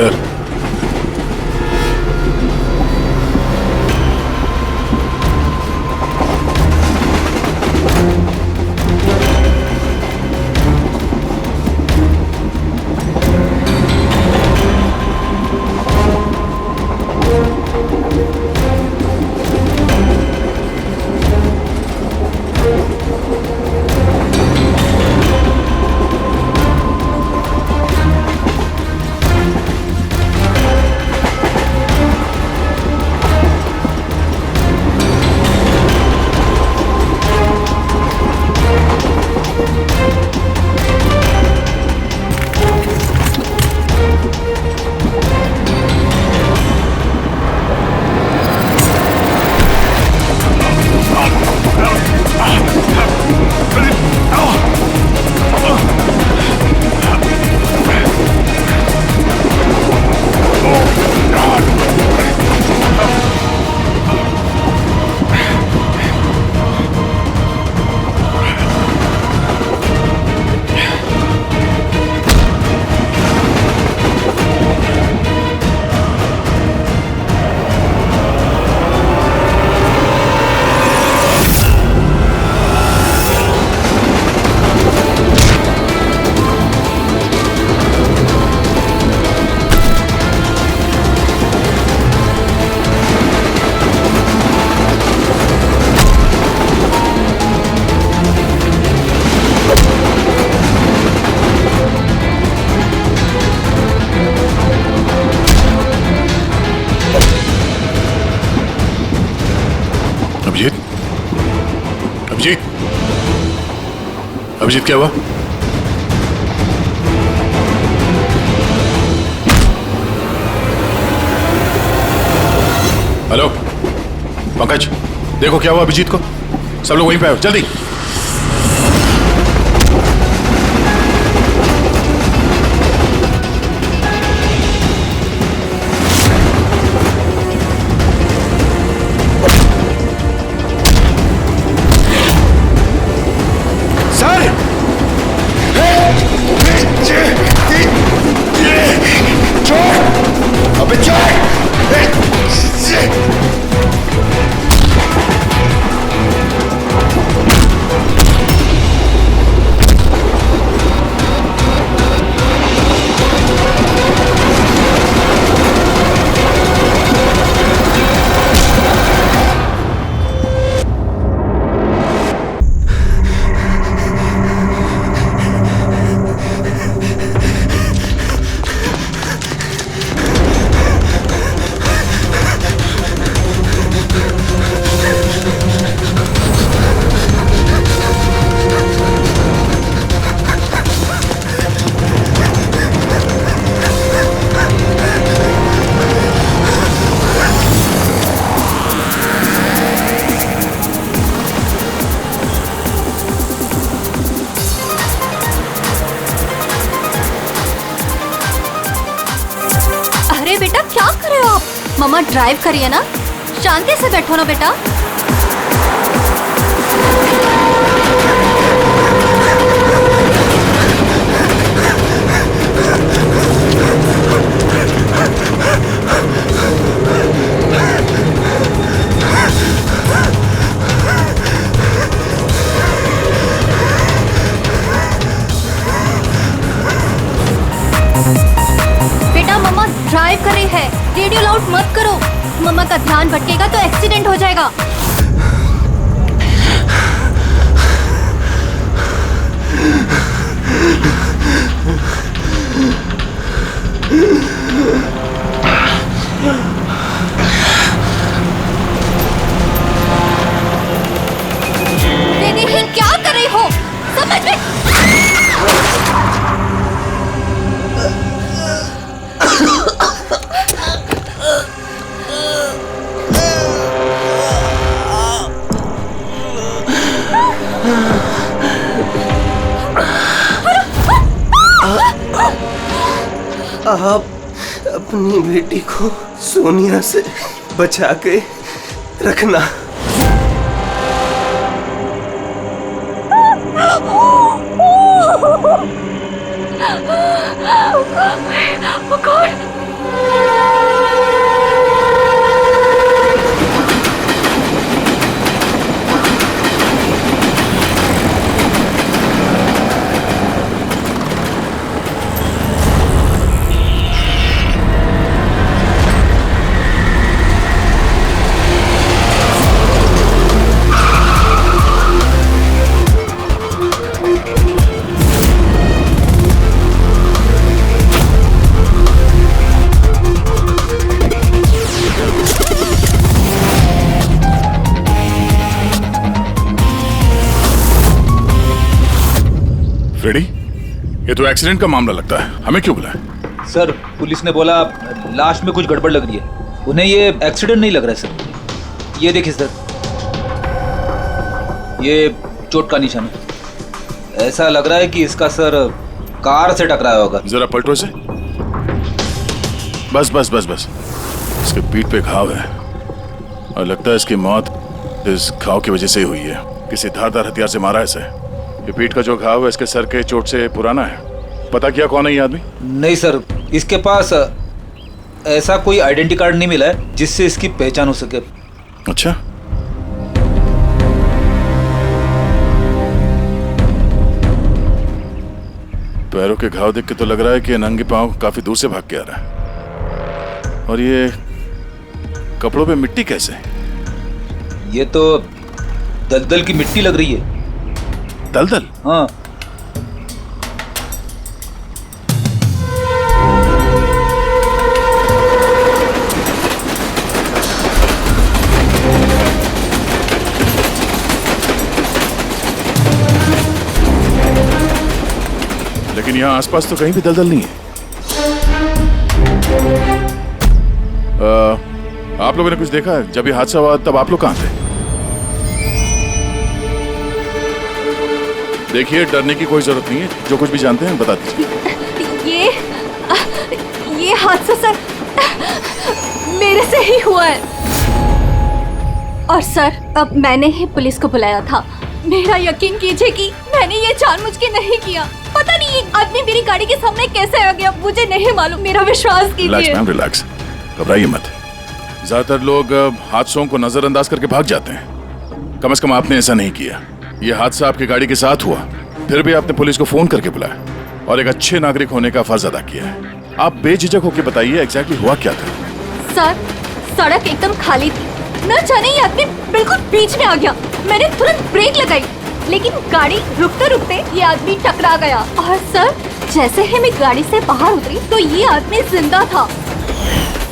इधर। अभिजीत, अभिजीत, अभिजीत क्या हुआ? हेलो पंकज, देखो क्या हुआ अभिजीत को। सब लोग वहीं पे आओ जल्दी। बेटा क्या कर रहे हो आप? मम्मा ड्राइव करिए ना, शांति से बैठो ना बेटा। ड्राइव कर रही है, रेडियो लाउड मत करो। मम्मा का ध्यान भटकेगा तो एक्सीडेंट हो जाएगा। दीदी क्या कर रही हो? समझ में आप अपनी बेटी को सोनिया से बचा के रखना। Oh God! ये तो एक्सीडेंट का मामला लगता है, हमें क्यों बुलाया? सर पुलिस ने बोला लाश में कुछ गड़बड़ लग रही है, उन्हें ये एक्सीडेंट नहीं लग रहा है सर। ये देखिए सर, ये चोट का निशान है। ऐसा लग रहा है कि इसका सर कार से टकराया होगा। जरा पलटो इसे। बस बस बस बस, इसके पीठ पे घाव है और लगता है इसकी मौत इस घाव की वजह से ही हुई है। किसी धारदार हथियार से मारा है इसे। ये पीठ का जो घाव है इसके सर के चोट से पुराना है। पता किया कौन है ये आदमी? नहीं सर, इसके पास ऐसा कोई आइडेंटिटी कार्ड नहीं मिला है जिससे इसकी पहचान हो सके। अच्छा, पैरों के घाव देख के तो लग रहा है कि नंगे पांव काफी दूर से भाग के आ रहा है। और ये कपड़ों पे मिट्टी कैसे? ये तो दलदल की मिट्टी लग रही है। दलदल? हाँ। लेकिन यहाँ आसपास तो कहीं भी दलदल नहीं है। आप लोगों ने कुछ देखा है? जब ये हादसा हुआ तब आप लोग कहाँ थे? देखिए, डरने की कोई जरूरत नहीं है। जो कुछ भी जानते हैं बता दीजिए। ये हादसा सर मेरे से ही हुआ है। और सर, अब मैंने ही पुलिस को बुलाया था। मेरा यकीन कीजिए कि मैंने ये जानबूझ के नहीं किया। पता नहीं ये आदमी मेरी गाड़ी के सामने कैसे आ गया, मुझे नहीं मालूम। मेरा विश्वास कीजिए। रिलैक्स मैम, रिलैक्स, घबराइए मत। ज्यादातर लोग हादसों को नजरअंदाज करके भाग जाते हैं। कम से कम आपने ऐसा नहीं किया। ये हादसा आपकी गाड़ी के साथ हुआ, फिर भी आपने पुलिस को फोन करके बुलाया और एक अच्छे नागरिक होने का फर्ज अदा किया है। आप बेझिझक होकर बताइए एग्जैक्टली हुआ क्या था? सर, सड़क एकदम खाली थी। न जाने ये आदमी बिल्कुल बीच में आ गया। मैंने तुरंत ब्रेक लगाई, लेकिन गाड़ी रुकते रुकते ये आदमी टकरा गया। और सर, जैसे ही मैं गाड़ी से बाहर उतरी तो ये आदमी जिंदा था।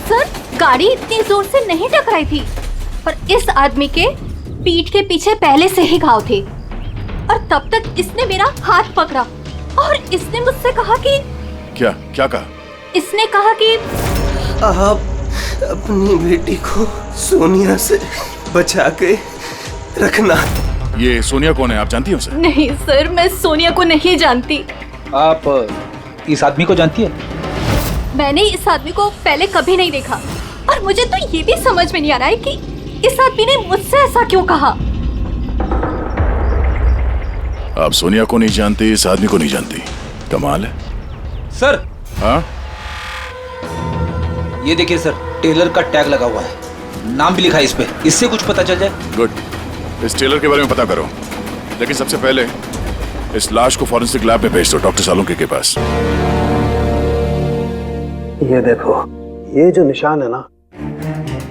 सर, गाड़ी इतनी जोर से नहीं टकराई थी और इस आदमी के पीठ के पीछे पहले से ही घाव थे। और तब तक इसने मेरा हाथ पकड़ा और इसने मुझसे कहा कि क्या क्या कहा? इसने कहा कि आप अपनी बेटी को सोनिया से बचा के रखना। ये सोनिया कौन है, आप जानती हैं उसे? नहीं सर, मैं सोनिया को नहीं जानती। आप इस आदमी को जानती है? मैंने इस आदमी को पहले कभी नहीं देखा और मुझे तो ये भी समझ में नहीं आ रहा है कि इस आदमी ने मुझसे ऐसा क्यों कहा। आप सोनिया को नहीं जानती, इस आदमी को नहीं जानती, कमाल है। सर, हाँ, ये देखिए सर, टेलर का टैग लगा हुआ है, नाम भी लिखा है इस पे। इससे कुछ पता चल जाए। गुड, इस टेलर के बारे में पता करो, लेकिन सबसे पहले इस लाश को फॉरेंसिक लैब में भेज दो, डॉक्टर सालुंके के पास। ये देखो, ये जो निशान है ना,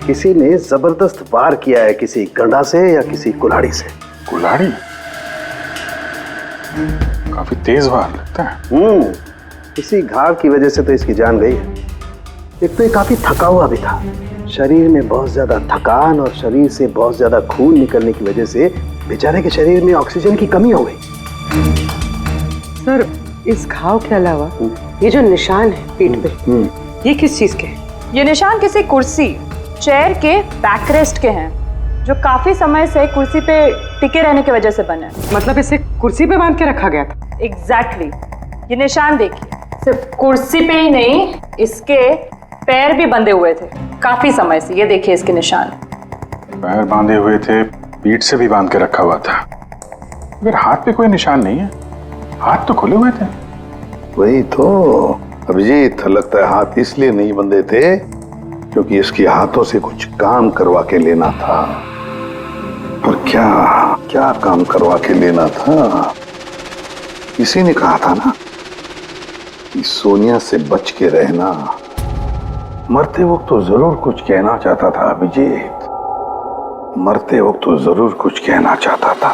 किसी ने जबरदस्त वार किया है, किसी गंडा से या किसी कुल्हाड़ी से। कुल्हाड़ी? काफी तेज वार लगता है। इसी घाव की वजह से तो इसकी जान गई है। एक तो ये काफी थका हुआ भी था, शरीर में बहुत ज्यादा थकान और शरीर से बहुत ज्यादा खून निकलने की वजह से बेचारे के शरीर में ऑक्सीजन की कमी हो गई। सर, इस घाव के अलावा ये जो निशान है पीठ पे, ये किस चीज के हैं? ये निशान किसी कुर्सी, चेयर के बैकरेस्ट के हैं, जो काफी समय से कुर्सी पे टिके रहने की वजह से बने हैं। मतलब इसे कुर्सी पे बांध के रखा गया था? एग्जैक्टली। ये निशान देखिए, सिर्फ कुर्सी पे ही नहीं, इसके पैर भी बंधे हुए थे काफी समय से। ये देखिए इसके निशान। पैर बांधे हुए थे, पीठ से भी बांध के रखा हुआ था, मगर हाथ पे कोई निशान नहीं है। हाथ तो खुले हुए थे। वही तो अभिजीत, लगता है हाथ इसलिए नहीं बंधे थे क्योंकि इसके हाथों से कुछ काम करवा के लेना था। और क्या क्या काम करवा के लेना था? किसी ने कहा था ना कि सोनिया से बच के रहना। मरते वक्त तो जरूर कुछ कहना चाहता था अभिजीत, मरते वक्त तो जरूर कुछ कहना चाहता था।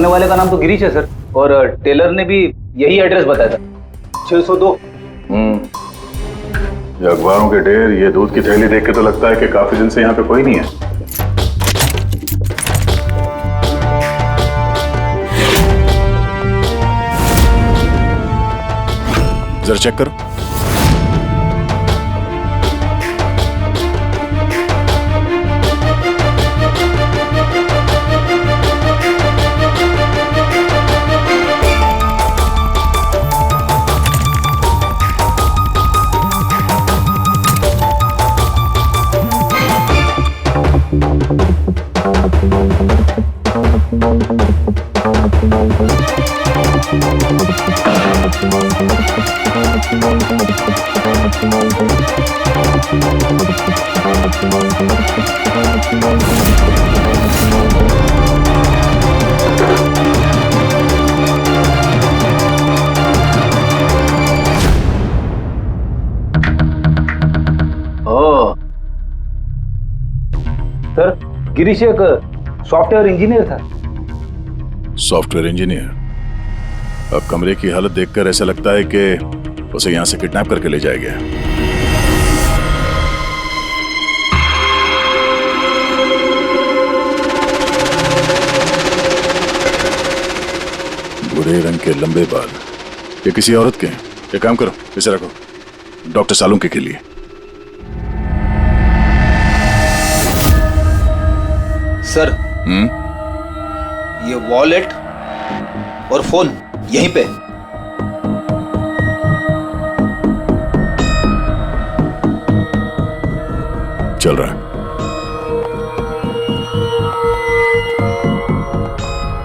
वाले का नाम तो गिरीश है सर, और टेलर ने भी यही एड्रेस बताया था, 602। ये अखबारों के ढेर, ये दूध की थैली देख के तो लगता है कि काफी दिन से यहाँ पे कोई नहीं है। जरा चेक करो। सर, गिरीश एक सॉफ्टवेयर इंजीनियर था। Software engineer? अब कमरे की हालत देखकर ऐसा लगता है कि उसे यहां से किडनैप करके ले जाया गया। भूरे रंग के लंबे बाल, ये किसी औरत के हैं। एक काम करो, इसे रखो डॉक्टर सालुंके के लिए। सर, ये वॉलेट और फोन यहीं पे। चल रहा है।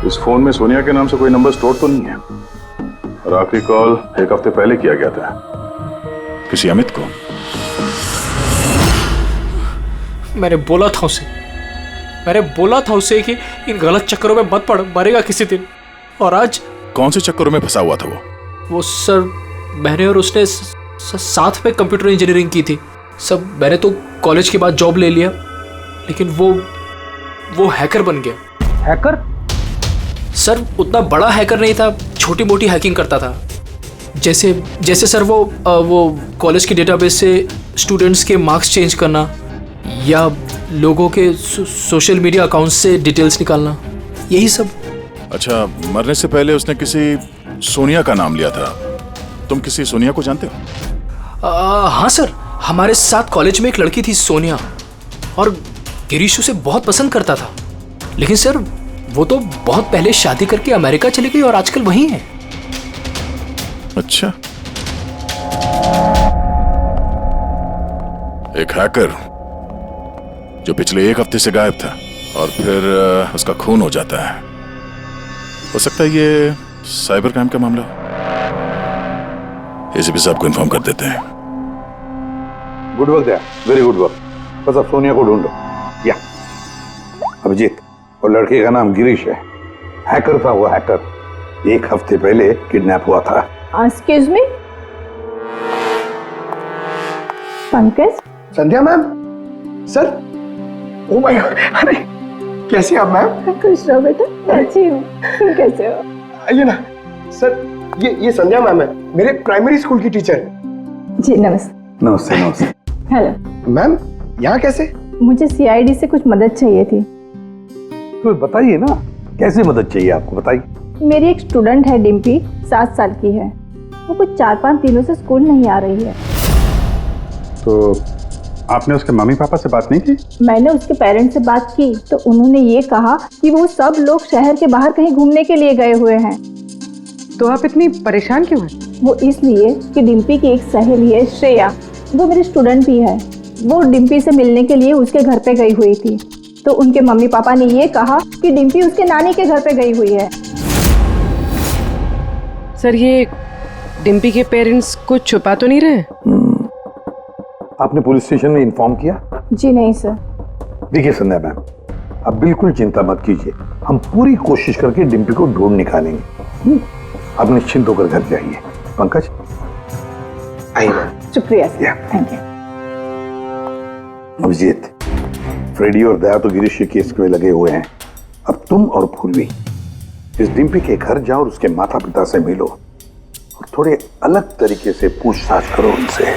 इस फोन में सोनिया के नाम से कोई नंबर स्टोर तो नहीं है, और आखिरी कॉल एक हफ्ते पहले किया गया था। किसी अमित को? मैंने बोला था उसे कि इन गलत चक्करों में मत पड़, मरेगा किसी दिन। और आज कौन से चक्करों में फंसा हुआ था वो? सर, मैंने और उसने साथ में कंप्यूटर इंजीनियरिंग की थी। सब मैंने तो कॉलेज के बाद जॉब ले लिया, लेकिन वो हैकर बन गया। हैकर? सर, उतना बड़ा हैकर नहीं था, छोटी मोटी हैकिंग करता था। जैसे सर वो कॉलेज के डेटाबेस से स्टूडेंट्स के मार्क्स चेंज करना, या लोगों के सोशल मीडिया अकाउंट्स से डिटेल्स निकालना, यही सब। अच्छा, मरने से पहले उसने किसी सोनिया का नाम लिया था। तुम किसी सोनिया को जानते हो? हाँ सर, हमारे साथ कॉलेज में एक लड़की थी सोनिया, और गिरीश उसे बहुत पसंद करता था। लेकिन सर, वो तो बहुत पहले शादी करके अमेरिका चली गई और आजकल वहीं है। अच्छा, एक हैकर जो पिछले एक हफ्ते से गायब था और फिर उसका खून हो जाता है। हो सकता है ये साइबर क्राइम का मामला। एसीपी साहब को इन्फॉर्म कर देते हैं। Good work there, very good work. बस अब सोनिया को ढूंढो। या अभिजीत, और लड़के का नाम गिरीश है। हैकर था वो, हैकर। एक हफ्ते पहले किडनैप हुआ था। Excuse me, Pankaj? Sandhya ma'am? Sir, oh my God, अरे कैसे आप मैम? खुश रहो बेटा, अच्छी हूँ, तुम कैसे हो? आइए ना सर, ये संध्या मैम है, मेरे प्राइमरी स्कूल की टीचर। जी नमस्ते। नमस्ते नमस्ते। हेलो मैम, यहाँ कैसे? मुझे सीआईडी से कुछ मदद चाहिए थी। तो बताइए ना, कैसे मदद चाहिए आपको, बताइए। मेरी एक स्टूडेंट है डिम्पी, 7 साल की है। वो कुछ 4-5 दिनों से स्कूल नहीं आ रही है। तो आपने उसके मम्मी पापा से बात नहीं की? मैंने उसके पेरेंट्स से बात की तो उन्होंने ये कहा कि वो सब लोग शहर के बाहर कहीं घूमने के लिए गए हुए हैं। तो आप इतनी परेशान क्यों हैं? वो इसलिए कि डिम्पी की एक सहेली है श्रेया, वो मेरी स्टूडेंट भी है। वो डिम्पी से मिलने के लिए उसके घर पे गई हुई थी, तो उनके मम्मी पापा ने ये कहा कि डिम्पी उसके नानी के घर पे गई हुई है। सर, ये डिम्पी के पेरेंट्स कुछ छुपा तो नहीं रहे? आपने पुलिस स्टेशन में इन्फॉर्म किया? जी नहीं सर। देखिए संध्या मैम, अब बिल्कुल चिंता मत कीजिए, हम पूरी कोशिश करके डिम्पी को ढूंढ निकालेंगे। आप निश्चिंत होकर घर जाइए। पंकज, आइए। शुक्रिया sir, thank you. Abhijeet, Freddy और दया तो गिरीश के केस में लगे हुए हैं। अब तुम और पूर्वी इस डिम्पी के घर जाओ और उसके माता पिता से मिलो और थोड़े अलग तरीके से पूछताछ करो उनसे।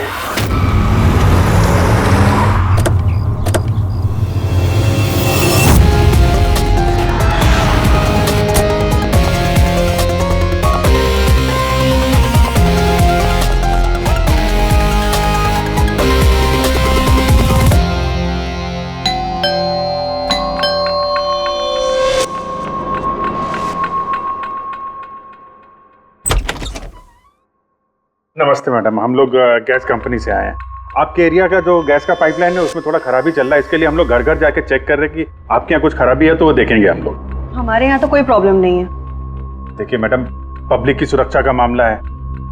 नमस्ते मैडम, हम लोग गैस कंपनी से आए हैं। आपके एरिया का जो गैस का पाइपलाइन है उसमें थोड़ा खराबी चल रहा है, इसके लिए हम लोग घर घर जाके चेक कर रहे हैं कि आपके यहाँ कुछ खराबी है तो वो देखेंगे हम लोग। हमारे यहाँ तो कोई प्रॉब्लम नहीं है। देखिए मैडम, पब्लिक की सुरक्षा का मामला है,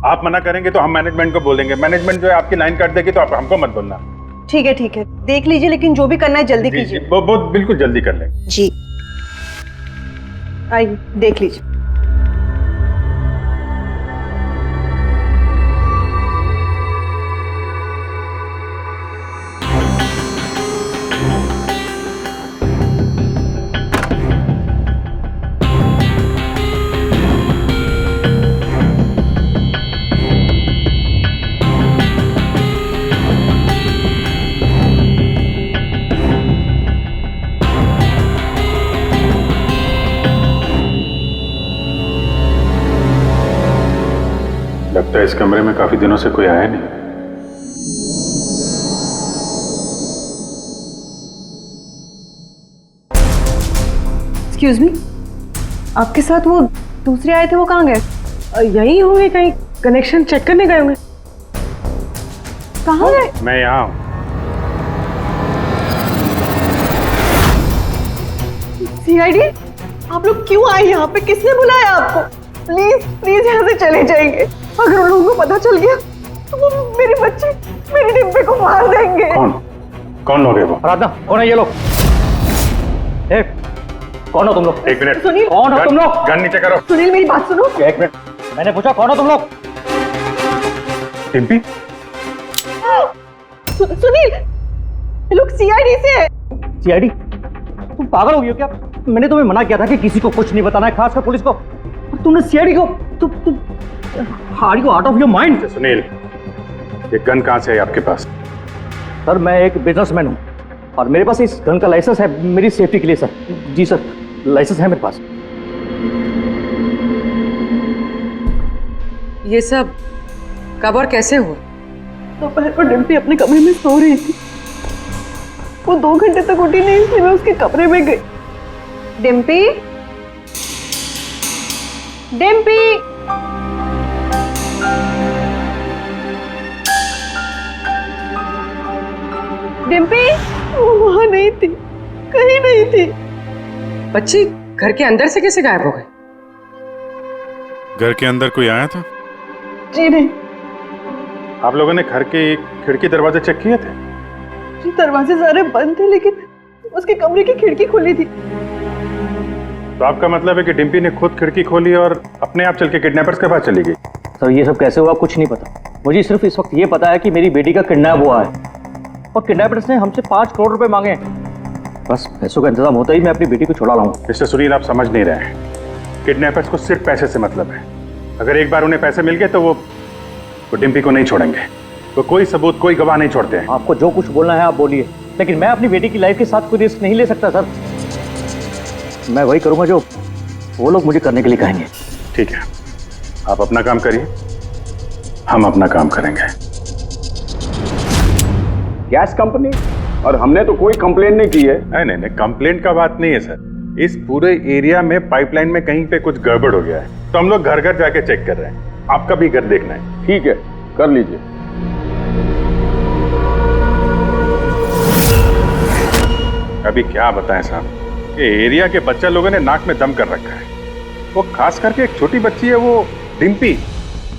आप मना करेंगे तो हम मैनेजमेंट को बोलेंगे, मैनेजमेंट जो है आपकी लाइन काट देगी तो आप हमको मत बोलना। ठीक है, देख लीजिए, लेकिन जो भी करना है जल्दी कीजिए। वो बिल्कुल जल्दी कर लेंगे। जी आइए देख लीजिए। लगता है इस कमरे में काफी दिनों से कोई आया नहीं। एक्सक्यूज मी, आपके साथ वो दूसरे आए थे, वो कहाँ गए? यही होंगे, कहीं कनेक्शन चेक करने गए होंगे। कहाँ गए? मैं यहाँ हूँ। सीआईडी, आप लोग क्यों आए यहाँ पे? किसने बुलाया आपको? प्लीज यहाँ से चले जाएंगे। अगर उन लोगों को पता चल गया तो वो मेरी बच्ची, मेरे डिब्बे को मार देंगे। कौन लोग है वो? आराधना, कौन है ये लोग? कौन हो तुम लोग? एक मिनट, सुनील, कौन हो तुम लोग? गन नीचे करो। सुनील मेरी बात सुनो। एक मिनट, मैंने पूछा कौन हो तुम लोग? डिम्पी? सुनील, ये लोग सीआईडी से है। सीआईडी? तुम पागल हो गई हो क्या? मैंने तुम्हें मना किया था कि किसी को कुछ नहीं बताना है, खासकर पुलिस को। तुमने सीआईडी को, तुम are you out of your mind? Sunil, ये गन कहाँ से है आपके पास? सर मैं एक बिजनेसमैन हूँ और मेरे पास इस गन का लाइसेंस है, मेरी सेफ्टी के लिए सर। जी सर, लाइसेंस है मेरे पास। ये सब कब और कैसे हुआ? दोपहर को डिम्पी अपने कमरे में सो रही थी, वो 2 घंटे तक उठी नहीं, इसलिए मैं उसके कमरे में गई। डिम्पी, डिम्पी, डिम्पी, वो वहां नहीं थी, कहीं नहीं थी। बच्ची घर के अंदर से कैसे गायब हो गई? घर के अंदर कोई आया था? जी नहीं। आप लोगों ने घर के खिड़की दरवाजे चेक किए थे? जी दरवाजे सारे बंद थे, लेकिन उसके कमरे की खिड़की खुली थी। तो आपका मतलब है कि डिम्पी ने खुद खिड़की खोली और अपने आप चल के किडनैपर्स के पास चली गई? सर ये सब कैसे हुआ कुछ नहीं पता, मुझे सिर्फ इस वक्त ये पता है कि मेरी बेटी का किडनैप हुआ है और किडनैपर्स ने हमसे 5 करोड़ रुपए मांगे हैं। बस पैसों का इंतजाम होता ही मैं अपनी बेटी को छुड़ा लाऊंगा। मिस्टर सुनील, आप समझ नहीं रहे हैं, किडनैपर्स को सिर्फ पैसे से मतलब है। अगर एक बार उन्हें पैसे मिल गए तो वो डिम्पी को नहीं छोड़ेंगे, वो कोई सबूत, कोई गवाह नहीं छोड़ते हैं। आपको जो कुछ बोलना है आप बोलिए, लेकिन मैं अपनी बेटी की लाइफ के साथ कोई रिस्क नहीं ले सकता सर। मैं वही करूंगा जो वो लोग मुझे करने के लिए कहेंगे। ठीक है, आप अपना काम करिए, हम अपना काम करेंगे। Gas company? और हमने तो कोई कंप्लेंट नहीं की है। नहीं, कंप्लेंट का बात नहीं है सर। इस पूरे एरिया में पाइपलाइन में कहीं पे कुछ गड़बड़ हो गया है, तो हम लोग घर घर जाके चेक कर रहे हैं। आपका भी घर देखना है। ठीक है, कर लीजिए। अभी क्या बताएं साहब, ये एरिया के बच्चा लोगों ने नाक में दम कर रखा है। वो खास करके एक छोटी बच्ची है, वो डिम्पी,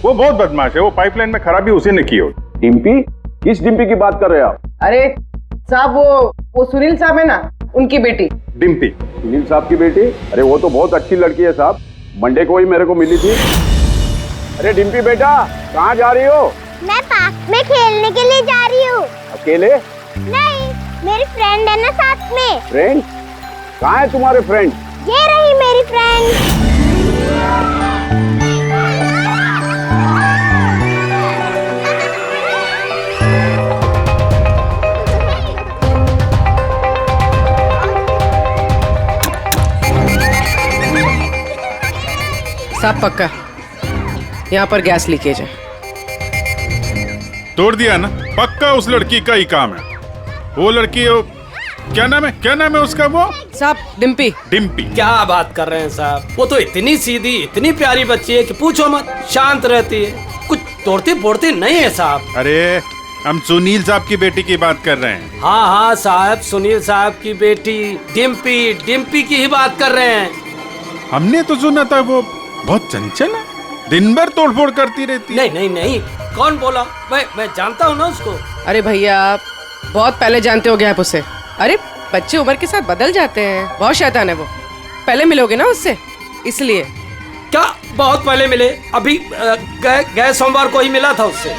वो बहुत बदमाश है। वो पाइपलाइन में खराबी उसी ने की होगी। डिम्पी? किस डिम्पी की बात कर रहे हो आप? अरे साहब, वो सुनील साहब है ना, उनकी बेटी डिम्पी। सुनील साहब की बेटी? अरे वो तो बहुत अच्छी लड़की है साहब, मंडे को ही मेरे को मिली थी। अरे डिम्पी बेटा, कहाँ जा रही हो? मैं पार्क में खेलने के लिए जा रही हूँ। अकेले? नहीं, मेरी फ्रेंड है ना साथ में। फ्रेंड? कहाँ है तुम्हारे फ्रेंड? ये रही मेरी फ्रेंड। सब पक्का, यहाँ पर गैस लीकेज है। तोड़ दिया ना, पक्का उस लड़की का ही काम है। वो लड़की क्या नाम है उसका? वो साहब डिम्पी। डिम्पी। क्या बात कर रहे हैं साहब, वो तो इतनी सीधी इतनी प्यारी बच्ची है कि पूछो मत, शांत रहती है, कुछ तोड़ती फोड़ती नहीं है साहब। अरे हम सुनील साहब की बेटी की बात कर रहे हैं। हाँ साहब, सुनील साहब की बेटी डिम्पी की ही बात कर रहे हैं। हमने तो सुना था वो बहुत चंचल है, दिन भर तोड़फोड़ करती रहती है। नहीं, कौन बोला? मैं जानता हूँ ना उसको। अरे भैया आप बहुत पहले जानते हो गया आप उसे। अरे बच्चे उम्र के साथ बदल जाते हैं, बहुत शैतान है वो। पहले मिलोगे ना उससे, इसलिए। क्या बहुत पहले मिले? अभी गए सोमवार को ही मिला था उससे।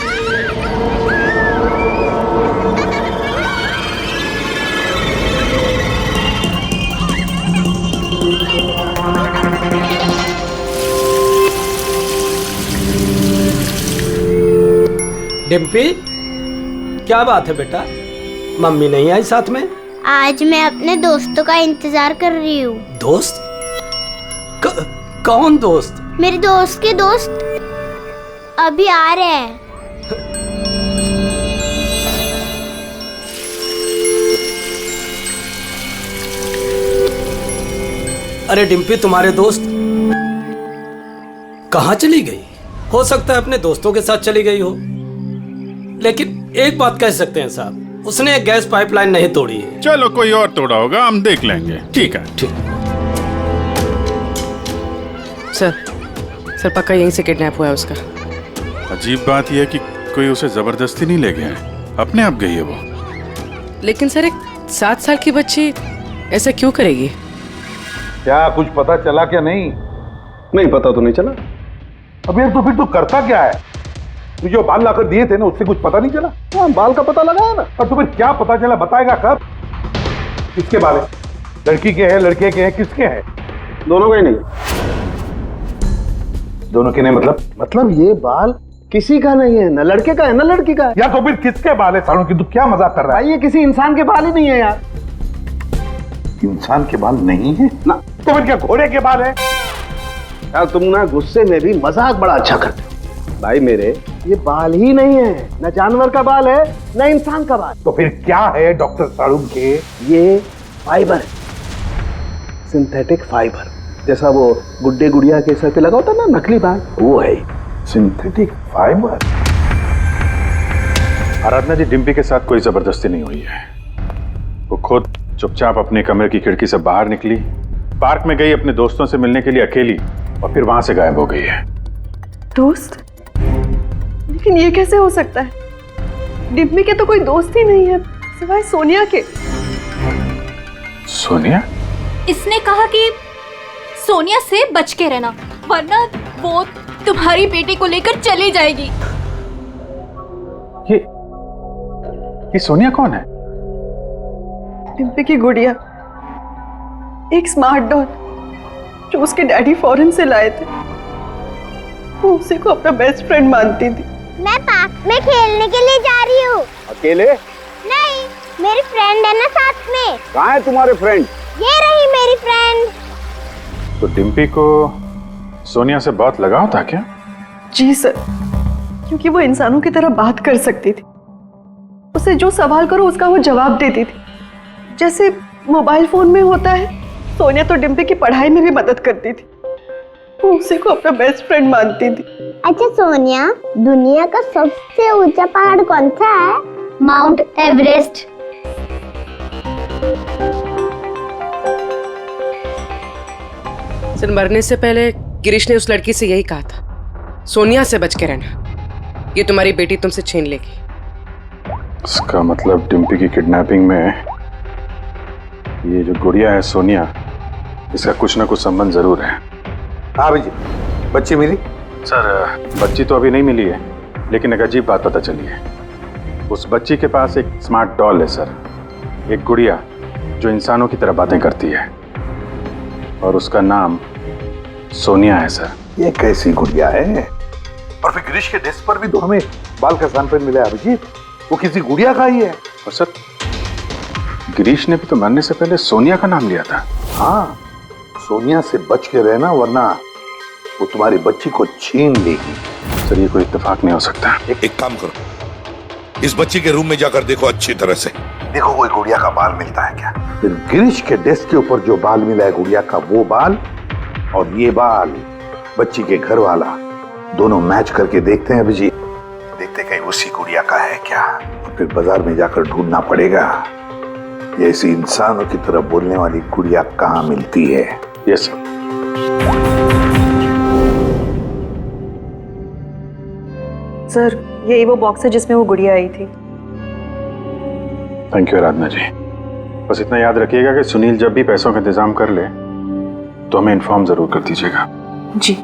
डिम्पी, क्या बात है बेटा, मम्मी नहीं आई साथ में? आज मैं अपने दोस्तों का इंतजार कर रही हूँ। दोस्त? कौन दोस्त? मेरे दोस्त के दोस्त अभी आ रहे हैं। अरे डिम्पी, तुम्हारे दोस्त कहाँ चली गई? हो सकता है अपने दोस्तों के साथ चली गई हो, लेकिन एक बात कह सकते हैं साहब, उसने गैस पाइपलाइन नहीं तोड़ी है। चलो कोई और तोड़ा होगा, हम देख लेंगे। ठीक है। सर पक्का यहीं से किडनैप हुआ है उसका। अजीब बात यह है कि कोई उसे जबरदस्ती नहीं ले गया है, अपने आप गई है वो। लेकिन सर एक 7 साल की बच्ची ऐसा क्यों करेगी? क्या कुछ पता चला क्या? नहीं पता तो नहीं चला। अब यार तो फिर तू करता क्या है? तू जो बाल लाकर दिए थे ना, उससे कुछ पता नहीं चला? हाँ, बाल का पता लगाया ना। और तुम्हें क्या पता चला, बताएगा कब? किसके बाल है? लड़की के हैं, लड़के के हैं, किसके हैं? दोनों के नहीं। दोनों के नहीं मतलब ये बाल किसी का नहीं है, ना लड़के का है ना लड़की का है। यार तो फिर किसके बाल है सालों की? तू क्या मजाक कर रहा है? ये किसी इंसान के बाल ही नहीं है यार। इंसान के बाल नहीं है ना? तो फिर क्या घोड़े के बाल है? यार तुम ना गुस्से में भी मजाक बड़ा अच्छा करते हो। भाई मेरे, ये बाल ही नहीं है, ना जानवर का बाल है ना इंसान का बाल। तो फिर क्या है डॉक्टर सारूम के? ये फाइबर है, सिंथेटिक फाइबर। जैसा वो गुड्डे गुड़िया के सर पे लगा होता ना नकली बाल, वो है सिंथेटिक फाइबर। आराधना जी, डिम्पी के साथ कोई जबरदस्ती नहीं हुई है। वो खुद चुपचाप अपने कमरे की खिड़की से बाहर निकली, पार्क में गई अपने दोस्तों से मिलने के लिए अकेली, और फिर वहां से गायब हो गई है। दोस्त? लेकिन ये कैसे हो सकता है? डिम्पी के तो कोई दोस्त ही नहीं है सिवाय सोनिया के। सोनिया? इसने कहा कि सोनिया से बच के रहना, वरना वो तुम्हारी बेटी को लेकर चली जाएगी। ये सोनिया कौन है? डिम्पी की गुड़िया, एक स्मार्ट डॉल जो उसके डैडी फॉरेन से लाए थे। वो उसी को अपना बेस्ट फ्रेंड मानती थी। मैं पार्क में खेलने के लिए जा रही हूँ। अकेले? नहीं, मेरी फ्रेंड है ना साथ में। कहाँ है तुम्हारे फ्रेंड? ये रही मेरी फ्रेंड। तो डिम्पी को सोनिया से बहुत लगाव था क्या? जी सर, क्योंकि वो इंसानों की तरह बात कर सकती थी। उसे जो सवाल करो उसका वो जवाब देती थी, जैसे मोबाइल फोन में होता है। सोनिया तो डिम्पी की पढ़ाई में भी मदद करती थी। वो उसी को अपना बेस्ट फ्रेंड मानती थी। अच्छा सोनिया, दुनिया का सबसे ऊंचा पहाड़ कौन सा है? Mount Everest. सर मरने से पहले गिरीश ने उस लड़की से यही कहा था, सोनिया से बच के रहना, ये तुम्हारी बेटी तुमसे छीन लेगी। इसका मतलब डिम्पी की किडनैपिंग में ये जो गुड़िया है सोनिया, इसका कुछ ना कुछ संबंध जरूर है। हाँ भाई जी, बच्ची मिली? सर बच्ची तो अभी नहीं मिली है, लेकिन एक अजीब बात पता चली है। उस बच्ची के पास एक स्मार्ट डॉल है सर, एक गुड़िया जो इंसानों की तरह बातें करती है, और उसका नाम सोनिया है सर। ये कैसी गुड़िया है? और फिर गिरीश के डेस्क पर भी तो हमें बाल का सैंपल मिला है अभिजीत, वो किसी गुड़िया का ही है। और सर गिरीश ने भी तो मरने से पहले सोनिया का नाम लिया था। हाँ, सोनिया से बच के रहना, वरना वो तुम्हारी बच्ची को छीन लेगी। सर ये कोई इत्तेफाक नहीं हो सकता। एक काम करो, इस बच्ची के रूम में जाकर देखो अच्छी तरह से, देखो कोई गुड़िया का बाल मिलता है क्या। फिर गिरीश के डेस्क के ऊपर जो बाल मिला है गुड़िया का, वो बाल और ये बाल बच्ची के घर वाला, दोनों मैच करके देखते हैं अभिजीत, देखते कहीं उसी गुड़िया का है क्या। और फिर बाजार में जाकर ढूंढना पड़ेगा ये ऐसी इंसानों की तरह बोलने वाली गुड़िया कहाँ मिलती है। Yes sir. सर यही वो बॉक्स है जिसमें वो गुड़िया आई थी। थैंक यू आराधना जी। बस इतना याद रखिएगा कि सुनील जब भी पैसों का इंतजाम कर ले तो हमें इन्फॉर्म जरूर कर दीजिएगा। जी।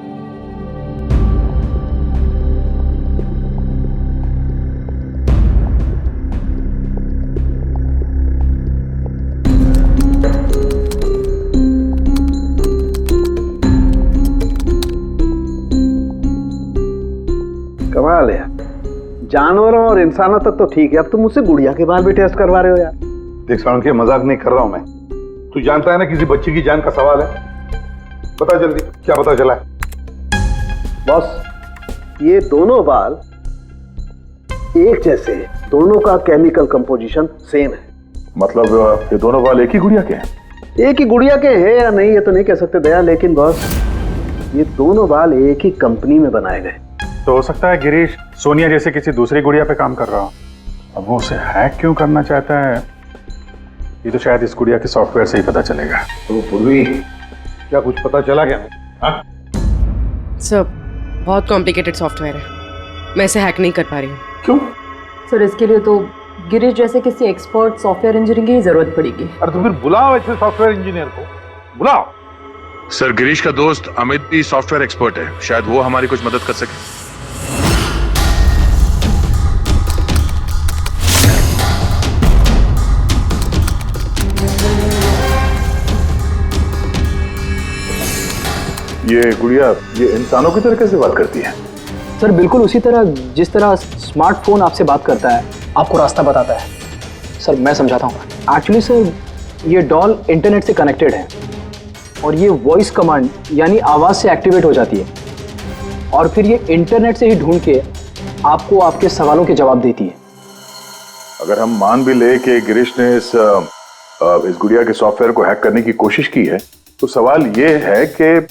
कमाल है, जानवरों और इंसानों तक तो ठीक है, अब तुम मुझसे गुड़िया के बाल भी टेस्ट करवा रहे हो यार। देख साउंड के मजाक नहीं कर रहा हूं मैं, तू जानता है ना किसी बच्ची की जान का सवाल है। बता जल्दी क्या पता चला है। बॉस ये दोनों बाल एक जैसे हैं, दोनों का केमिकल कंपोजिशन सेम है। मतलब ये दोनों बाल एक ही गुड़िया के हैं? एक ही गुड़िया के हैं या नहीं ये तो नहीं कह सकते दया, लेकिन बॉस ये दोनों बाल एक ही कंपनी में बनाए गए। तो हो सकता है गिरीश सोनिया जैसे किसी दूसरी गुड़िया पे काम कर रहा हो। अब वो उसे हैक क्यों करना चाहता है ये तो शायद इस गुड़िया के सॉफ्टवेयर से ही पता चलेगा। तो पूर्वी क्या कुछ पता चला क्या? सर बहुत कॉम्प्लिकेटेड सॉफ्टवेयर है, मैं इसे हैक नहीं कर पा रही हूँ। क्यों? सर इसके लिए तो गिरीश जैसे किसी एक्सपर्ट सॉफ्टवेयर इंजीनियर की जरूरत पड़ेगी। अरे तो फिर बुलाओ ऐसे सॉफ्टवेयर इंजीनियर को, बुलाओ। सर गिरीश का दोस्त अमित भी सॉफ्टवेयर एक्सपर्ट है, शायद वो हमारी कुछ मदद कर सके। ये गुड़िया ये इंसानों की तरह कैसे बात करती है? सर बिल्कुल उसी तरह जिस तरह स्मार्टफोन आपसे बात करता है, आपको रास्ता बताता है। सर मैं समझाता हूँ। एक्चुअली सर ये डॉल इंटरनेट से कनेक्टेड है और ये वॉइस कमांड यानी आवाज़ से एक्टिवेट हो जाती है और फिर ये इंटरनेट से ही ढूंढ के आपको आपके सवालों के जवाब देती है। अगर हम मान भी ले कि गिरीश ने इस गुड़िया के सॉफ्टवेयर को हैक करने की कोशिश की है, तो सवाल ये है कि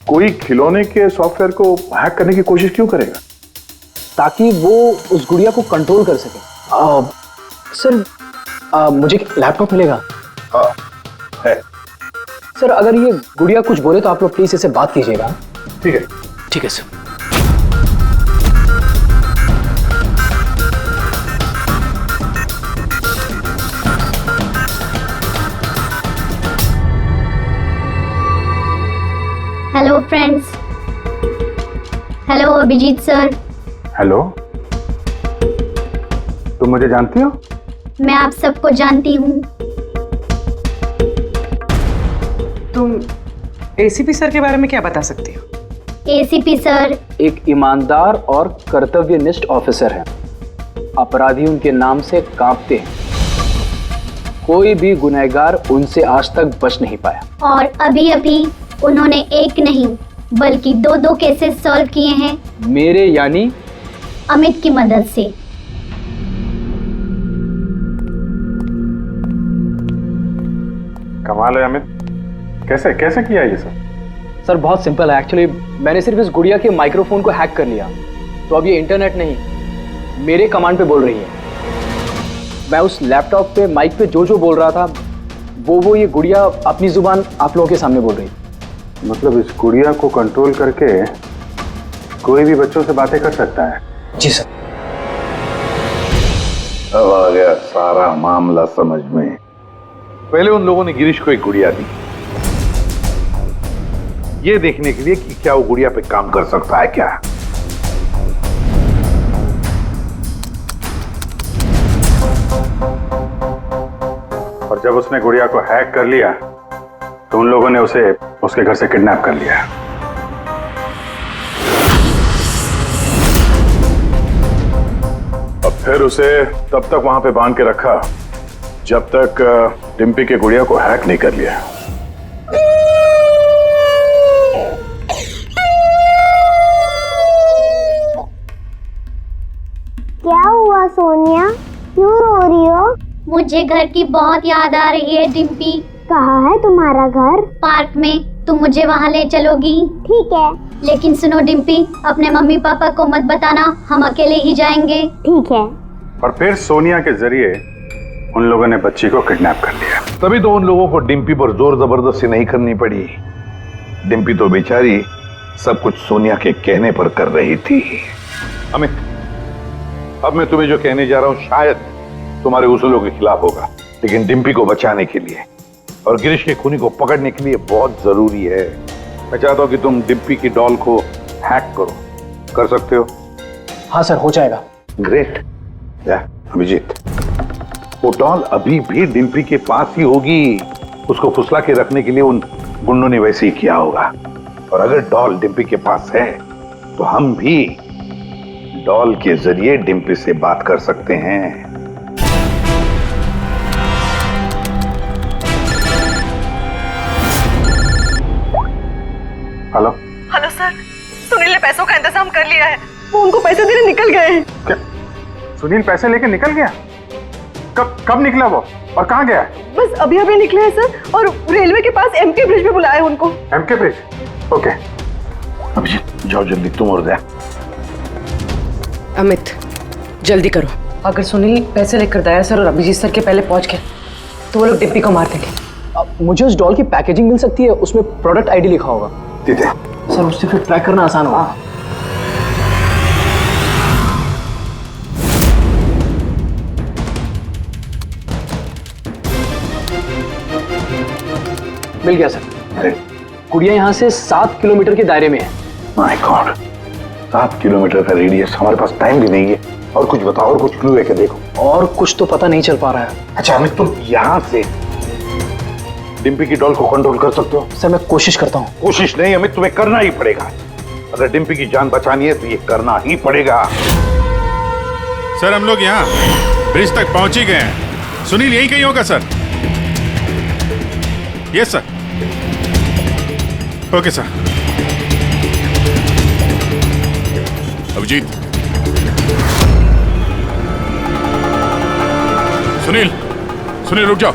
कोई खिलौने के सॉफ्टवेयर को हैक करने की कोशिश क्यों करेगा? ताकि वो उस गुड़िया को कंट्रोल कर सके। सर मुझे लैपटॉप मिलेगा? है। सर अगर ये गुड़िया कुछ बोले तो आप लोग प्लीज इसे बात कीजिएगा। ठीक है। ठीक है sir. Hello friends. Hello Abhijit sir. Hello, तुम मुझे जानती हो? मैं आप सबको जानती हूँ। तुम एसीपी सर के बारे में क्या बता सकती हो? एसीपी सर एक ईमानदार और कर्तव्यनिष्ठ ऑफिसर हैं। अपराधी उनके नाम से कांपते हैं। कोई भी गुनहगार उनसे आज तक बच नहीं पाया। और अभी अभी उन्होंने एक नहीं बल्कि दो केसेस सॉल्व किए हैं मेरे यानी अमित की मदद से। कमाल है अमित, कैसे कैसे किया ये सब? सर बहुत सिंपल है। एक्चुअली मैंने सिर्फ इस गुड़िया के माइक्रोफोन को हैक कर लिया, तो अब ये इंटरनेट नहीं मेरे कमांड पे बोल रही है। मैं उस लैपटॉप पे माइक पे जो बोल रहा था वो ये गुड़िया अपनी जुबान आप लोगों के सामने बोल रही। मतलब इस गुड़िया को कंट्रोल करके कोई भी बच्चों से बातें कर सकता है? जी सर। अब आ गया सारा मामला समझ में। पहले उन लोगों ने गिरीश को एक गुड़िया दी, ये देखने के लिए कि क्या वो गुड़िया पे काम कर सकता है क्या। और जब उसने गुड़िया को हैक कर लिया तो उन लोगों ने उसे उसके घर से किडनैप कर लिया। अब फिर उसे तब तक वहां पे बांध के रखा जब तक डिम्पी के गुड़िया को हैक नहीं कर लिया। क्या हुआ सोनिया, क्यों रो रही हो? मुझे घर की बहुत याद आ रही है डिम्पी। कहाँ है तुम्हारा घर? पार्क में, तुम मुझे वहाँ ले चलोगी? ठीक है। लेकिन सुनो डिम्पी, अपने मम्मी पापा को मत बताना, हम अकेले ही जाएंगे। ठीक है। और फिर सोनिया के जरिए उन लोगों ने बच्ची को किडनैप कर लिया। तभी तो उन लोगों को डिम्पी पर जोर जबरदस्ती नहीं करनी पड़ी। डिम्पी तो बेचारी सब कुछ सोनिया के कहने पर कर रही थी। अमित, अब मैं तुम्हें जो कहने जा रहा हूं शायद तुम्हारे उसूलों के खिलाफ होगा, लेकिन डिम्पी को बचाने के लिए और गिरीश के खूनी को पकड़ने के लिए बहुत जरूरी है। मैं चाहता हूं कि तुम डिम्पी की डॉल को हैक करो। कर सकते हो? हाँ सर, हो जाएगा। ग्रेट। अभिजीत, वो डॉल अभी भी डिम्पी के पास ही होगी। उसको फुसला के रखने के लिए उन गुंडों ने वैसे ही किया होगा। और अगर डॉल डिम्पी के पास है तो हम भी डॉल के जरिए डिम्पी से बात कर सकते हैं। हेलो हेलो सर, सुनील ने पैसों का इंतजाम कर लिया है। वो उनको पैसे देने निकल गए हैं। क्या सुनील पैसे लेके निकल गया? कब निकला वो और कहाँ गया? बस अभी अभी निकले हैं सर, और रेलवे के पास एमके ब्रिज पे बुलाया है उनको। MK bridge? ओके। अभिजीत जाओ जल्दी, तुम और दया। अमित जल्दी करो। अगर सुनील पैसे लेकर दया सर और अभिजीत सर के पहले पहुंच गए तो वो लोग डिम्पी को मार देंगे। मुझे उस डॉल की पैकेजिंग मिल सकती है, उसमें प्रोडक्ट आईडी लिखा होगा। सर उससे फिर ट्रैक करना आसान होगा। मिल गया सर। गुड़िया यहाँ से 7 किलोमीटर के दायरे में है। माय गॉड, 7 किलोमीटर का रेडियस। हमारे पास टाइम भी नहीं है। और कुछ बताओ, और कुछ क्लू है क्या? देखो और कुछ तो पता नहीं चल पा रहा है। अच्छा अमित, तुम यहाँ से डिम्पी की डॉल को कंट्रोल कर सकते हो? सर मैं कोशिश करता हूँ। कोशिश नहीं अमित, तुम्हें करना ही पड़ेगा। अगर डिम्पी की जान बचानी है तो ये करना ही पड़ेगा। सर हम लोग यहाँ ब्रिज तक पहुंच ही गए हैं। सुनील यहीं कहीं होगा sir. Yes sir. Okay sir. Abhijeet, Sunil, Sunil रुक जाओ।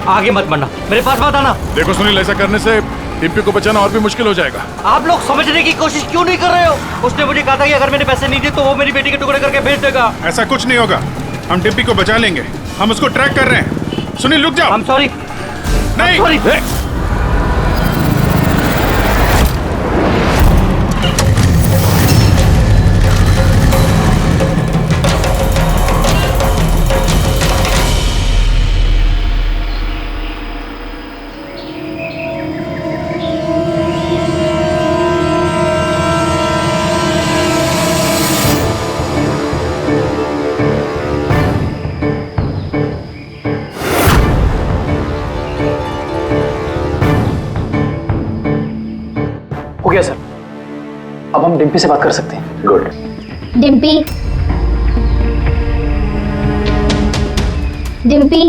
आगे मत बढ़ना, मेरे पास मत आना। देखो सुनील, ऐसा करने से डिम्पी को बचाना और भी मुश्किल हो जाएगा। आप लोग समझने की कोशिश क्यों नहीं कर रहे हो? उसने मुझे कहा था कि अगर मैंने पैसे नहीं दिए तो वो मेरी बेटी के टुकड़े करके भेज देगा। ऐसा कुछ नहीं होगा, हम डिम्पी को बचा लेंगे। हम उसको ट्रैक कर रहे हैं। सुनील रुक जाओ। I'm sorry। नहीं। I'm sorry। हो गया सर, अब हम डिम्पी से बात कर सकते हैं। गुड। डिम्पी, डिम्पी,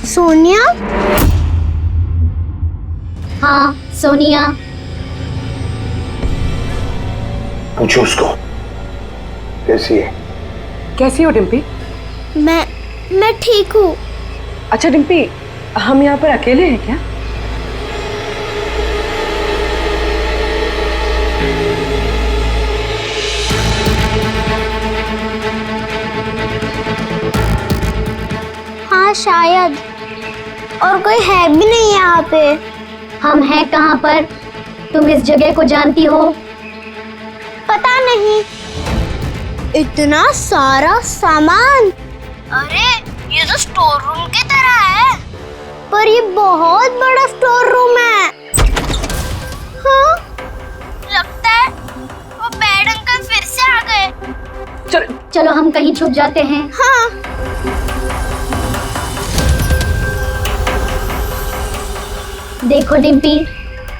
सोनिया? हाँ सोनिया। पूछो उसको कैसी है। कैसी हो डिम्पी? मैं ठीक हूँ। अच्छा डिम्पी, हम यहाँ पर अकेले हैं क्या? हाँ शायद, और कोई है भी नहीं यहाँ पे। हम हैं कहाँ पर? तुम इस जगह को जानती हो? पता नहीं। इतना सारा सामान। अरे ये तो स्टोर रूम की तरह है, पर ये बहुत बड़ा स्टोर रूम है। हाँ, लगता है वो बैड अंकल फिर से आ गए। चलो हम कहीं छुप जाते हैं। हाँ। देखो डिम्पी,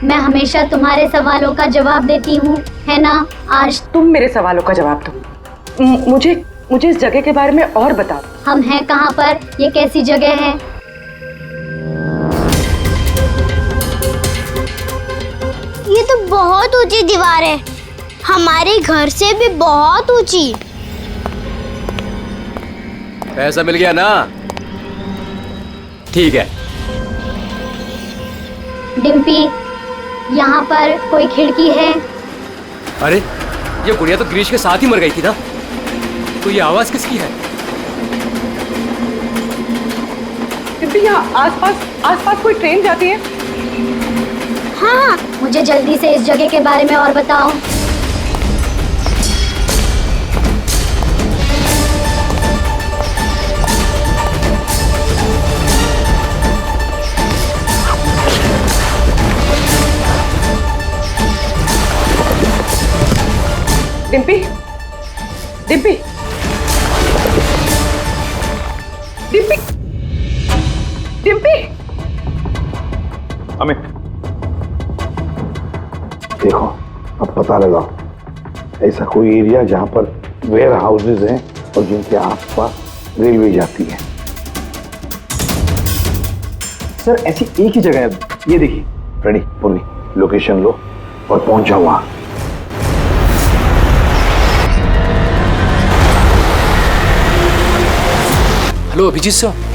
मैं हमेशा तुम्हारे सवालों का जवाब देती हूँ, है ना? आज तुम मेरे सवालों का जवाब दो। मुझे इस जगह के बारे में और बताओ। हम हैं कहाँ पर? ये कैसी जगह है? ये तो बहुत ऊंची दीवार है, हमारे घर से भी बहुत ऊंची। पैसा मिल गया ना? ठीक है। डिम्पी, यहाँ पर कोई खिड़की है? अरे ये गुड़िया तो गिरीश के साथ ही मर गई थी ना, तो ये आवाज किसकी है? डिम्पी, यहाँ आसपास कोई ट्रेन जाती है? हाँ, मुझे जल्दी से इस जगह के बारे में और बताओ। डिम्पी, डिम्पी, डिम्पी, डिम्पी। अमित, देखो अब पता लगाओ ऐसा कोई एरिया जहां पर वेयर हाउसेज हैं और जिनके आसपास रेलवे जाती है। सर ऐसी एक ही जगह है, ये देखिए। रेडी पूर्वी, लोकेशन लो और पहुंच जाओ वहां। Hello Abhijit sir.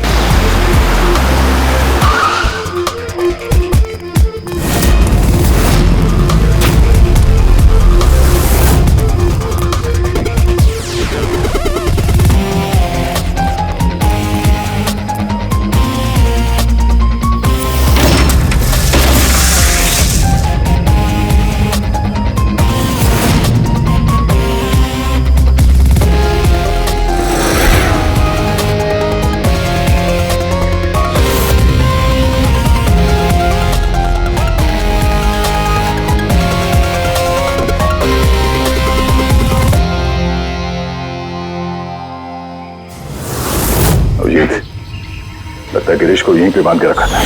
लगता है गिरीश को यहीं पे बांध के रखा था।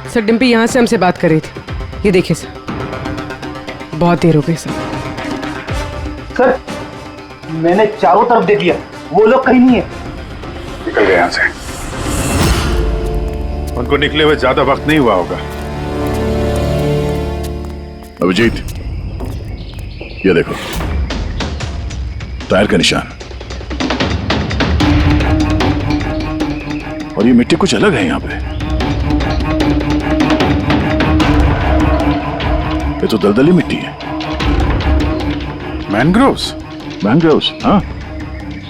सर डिम्पी यहाँ से हमसे बात कर रही थी, ये देखिए सर, बहुत देर हो गई सर। सर मैंने चारों तरफ देख लिया, वो लोग कहीं नहीं है। निकल गए यहां से। उनको निकले हुए ज्यादा वक्त नहीं हुआ होगा। अभिजीत, ये देखो टायर का निशान, और ये मिट्टी कुछ अलग है यहाँ पे। ये तो दलदली मिट्टी है। मैनग्रोव्स? मैनग्रोव्स, हाँ।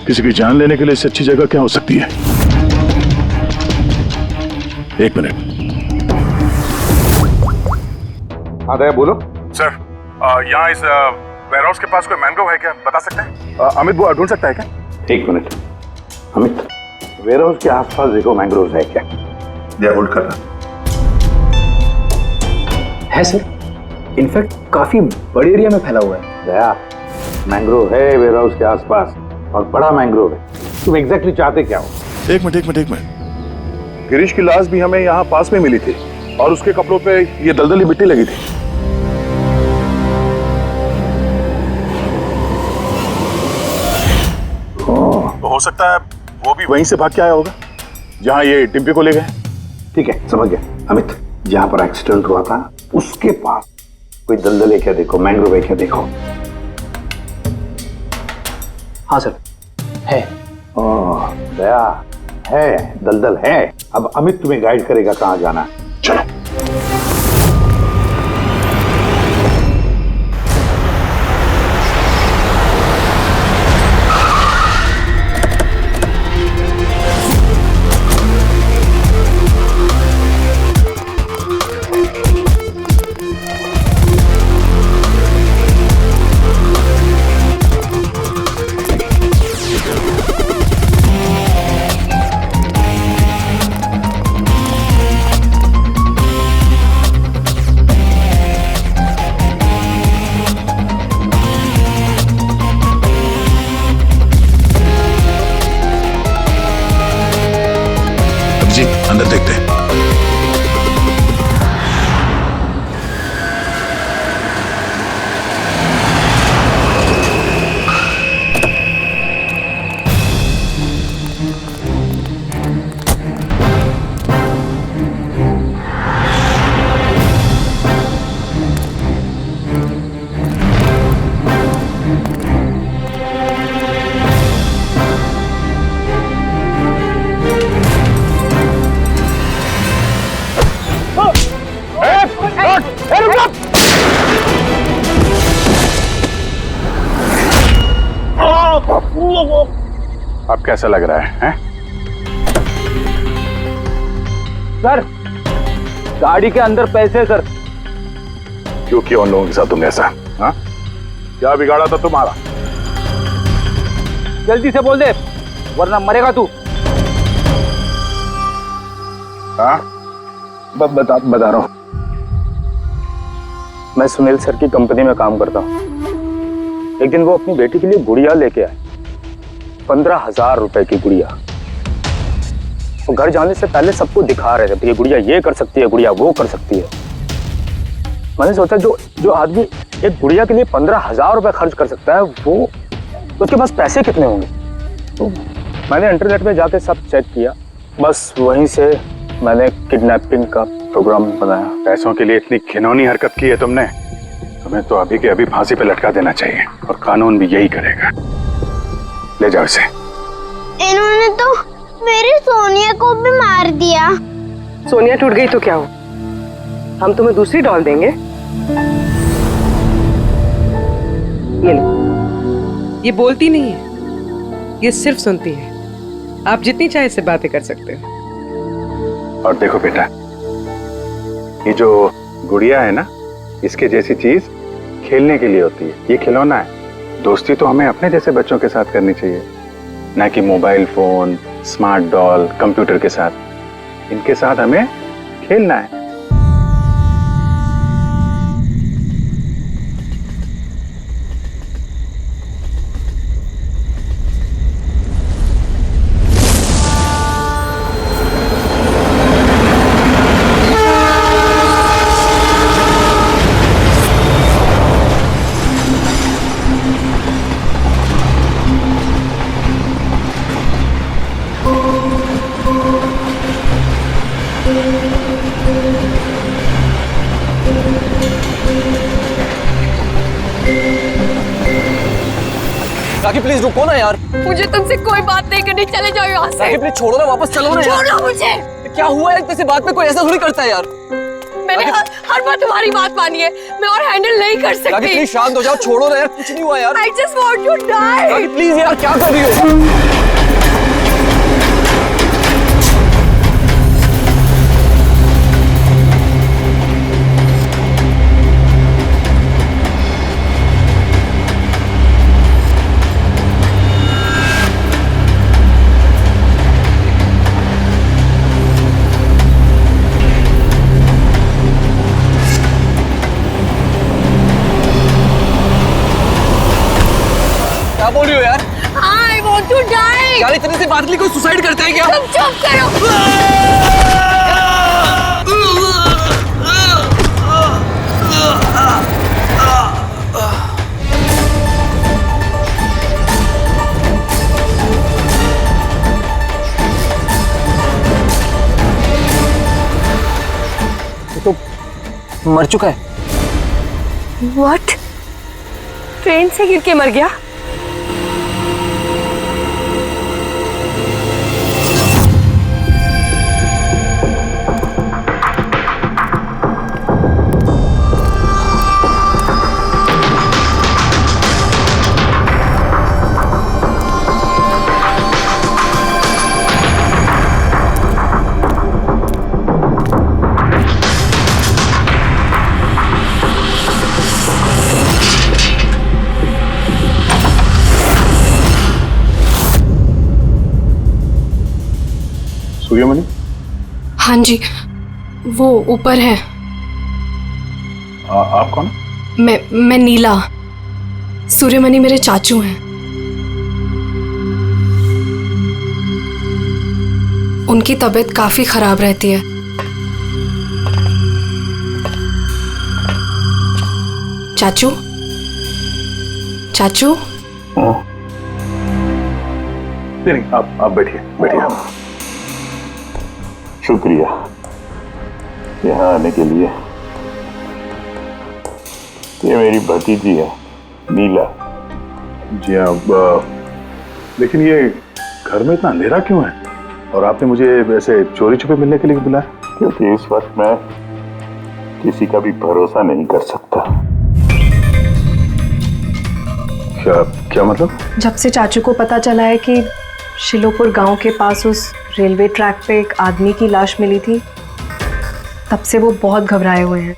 किसी की जान लेने के लिए इससे अच्छी जगह क्या हो सकती है? एक मिनट। हाँ दया बोलो। सर यहाँ इस वेयरहाउस के पास कोई मैंग्रोव है क्या, बता सकते हैं? अमित वो ढूंढ सकता है क्या? एक मिनट अमित, वेयरहाउस के आसपास देखो मैंग्रोव है क्या? दया होल्ड कर रहा है सर, इनफैक्ट काफी बड़े एरिया में फैला हुआ है। दया, मैंग्रोव है वेयरहाउस के आसपास और बड़ा मैंग्रोव है। तुम एग्जैक्टली चाहते क्या हो? एक मिनट। गिरीश की लाश भी हमें यहाँ पास में मिली थी और उसके कपड़ों पे ये दलदली मिट्टी लगी थी। तो हो सकता है वो भी वहीं से भाग के आया होगा जहाँ ये डिम्पी को ले गए। ठीक है, समझ गया अमित। जहां पर एक्सीडेंट हुआ था उसके पास कोई दलदल है क्या देखो, मैंग्रोव है क्या देखो। हाँ सर है। ओह दया, है दलदल है। अब अमित तुम्हें गाइड करेगा कहां जाना है। चलो। अब कैसा लग रहा है? सर गाड़ी के अंदर पैसे सर। क्यों किया उन लोगों के साथ तुमने ऐसा? हाँ, क्या बिगाड़ा था तुम्हारा? जल्दी से बोल दे वरना मरेगा तू। हाँ, बता रहा हूँ। मैं सुनील सर की कंपनी में काम करता हूँ। एक दिन वो अपनी बेटी के लिए गुड़िया लेके आए, 15,000 रुपए की गुड़िया। वो घर जाने से पहले सबको दिखा रहे थे, ये गुड़िया ये कर सकती है, गुड़िया वो कर सकती है। मैंने सोचा जो आदमी एक गुड़िया के लिए 15,000 रुपए खर्च कर सकता है, वो उसके पास पैसे कितने होंगे। तो मैंने इंटरनेट में जाके सब चेक किया, बस वहीं से मैंने किडनैपिंग का प्रोग्राम बनाया। पैसों के लिए इतनी घिनौनी हरकत की है तुमने, तुम्हें तो अभी के अभी फांसी पे लटका देना चाहिए, और कानून भी यही करेगा। ले जाओ इसे। इन्होंने तो मेरी सोनिया को भी मार दिया। सोनिया टूट गई तो क्या हो, हम तुम्हें दूसरी डॉल देंगे। ये लो, ये बोलती नहीं है, ये सिर्फ सुनती है। आप जितनी चाहे इससे बातें कर सकते हो। और देखो बेटा, ये जो गुड़िया है ना, इसके जैसी चीज खेलने के लिए होती है, ये खिलौना है। दोस्ती तो हमें अपने जैसे बच्चों के साथ करनी चाहिए, ना कि mobile phone, smart doll, computer के साथ। इनके साथ हमें खेलना है। राखी प्लीज रुको ना यार। मुझे तुमसे कोई बात नहीं करनी, चले जाओ यहाँ से। राखी प्लीज छोड़ो ना, वापस चलो ना यार। छोड़ो मुझे। क्या हुआ है किसी बात में, कोई ऐसा थोड़ी करता है यार। मैंने हर बार तुम्हारी बात मानी है, मैं और हैंडल नहीं कर सकती। राखी प्लीज शांत हो जाओ, छोड़ो ना यार, कुछ नहीं हुआ यार। I just want to die। Rakhi please यार, क्या कर रही हो? क्या बोल रही हो यार? I want to die। यार इतनी सी बात के लिए कोई सुसाइड करता है क्या? तुम चुप करो। तो मर चुका है। What? ट्रेन से गिर के मर गया? सूर्यमणि? हाँ जी, वो ऊपर है। आप कौन? मैं नीला। सूर्यमणि मेरे चाचू हैं। उनकी तबीयत काफी खराब रहती है। चाचू, चाचू। नहीं, आप बैठिए, बैठिए आप। शुक्रिया यहाँ आने के लिए। ये मेरी भतीजी है नीला। जी हाँ, लेकिन ये घर में इतना अंधेरा क्यों है? और आपने मुझे वैसे चोरी छुपे मिलने के लिए बुलाया? क्योंकि इस वक्त मैं किसी का भी भरोसा नहीं कर सकता। क्या मतलब? जब से चाचू को पता चला है कि शिलोपुर गांव के पास उस रेलवे ट्रैक पे एक आदमी की लाश मिली थी, तब से वो बहुत घबराए हुए हैं।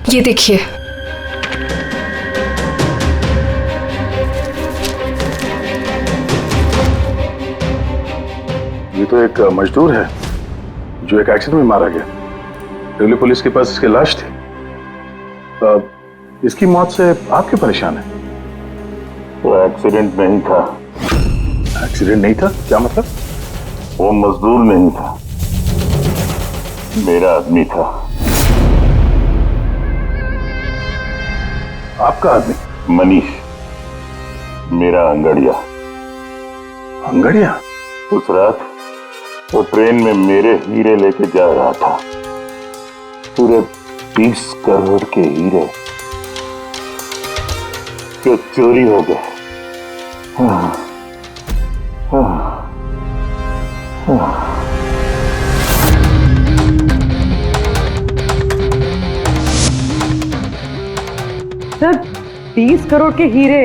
ये देखिए, ये तो एक मजदूर है जो एक एक्सीडेंट में मारा गया। रेलवे पुलिस के पास इसकी लाश थी। इसकी मौत से आप क्यों परेशान हैं? वो एक्सीडेंट नहीं था। एक्सीडेंट नहीं था? क्या मतलब? वो मजदूर नहीं था, मेरा आदमी था। आपका आदमी? मनीष, मेरा अंगड़िया। अंगड़िया? उस रात वो ट्रेन में मेरे हीरे लेके जा रहा था, पूरे 20 करोड़ के हीरे जो चोरी हो गए। सर, 20 करोड़ के हीरे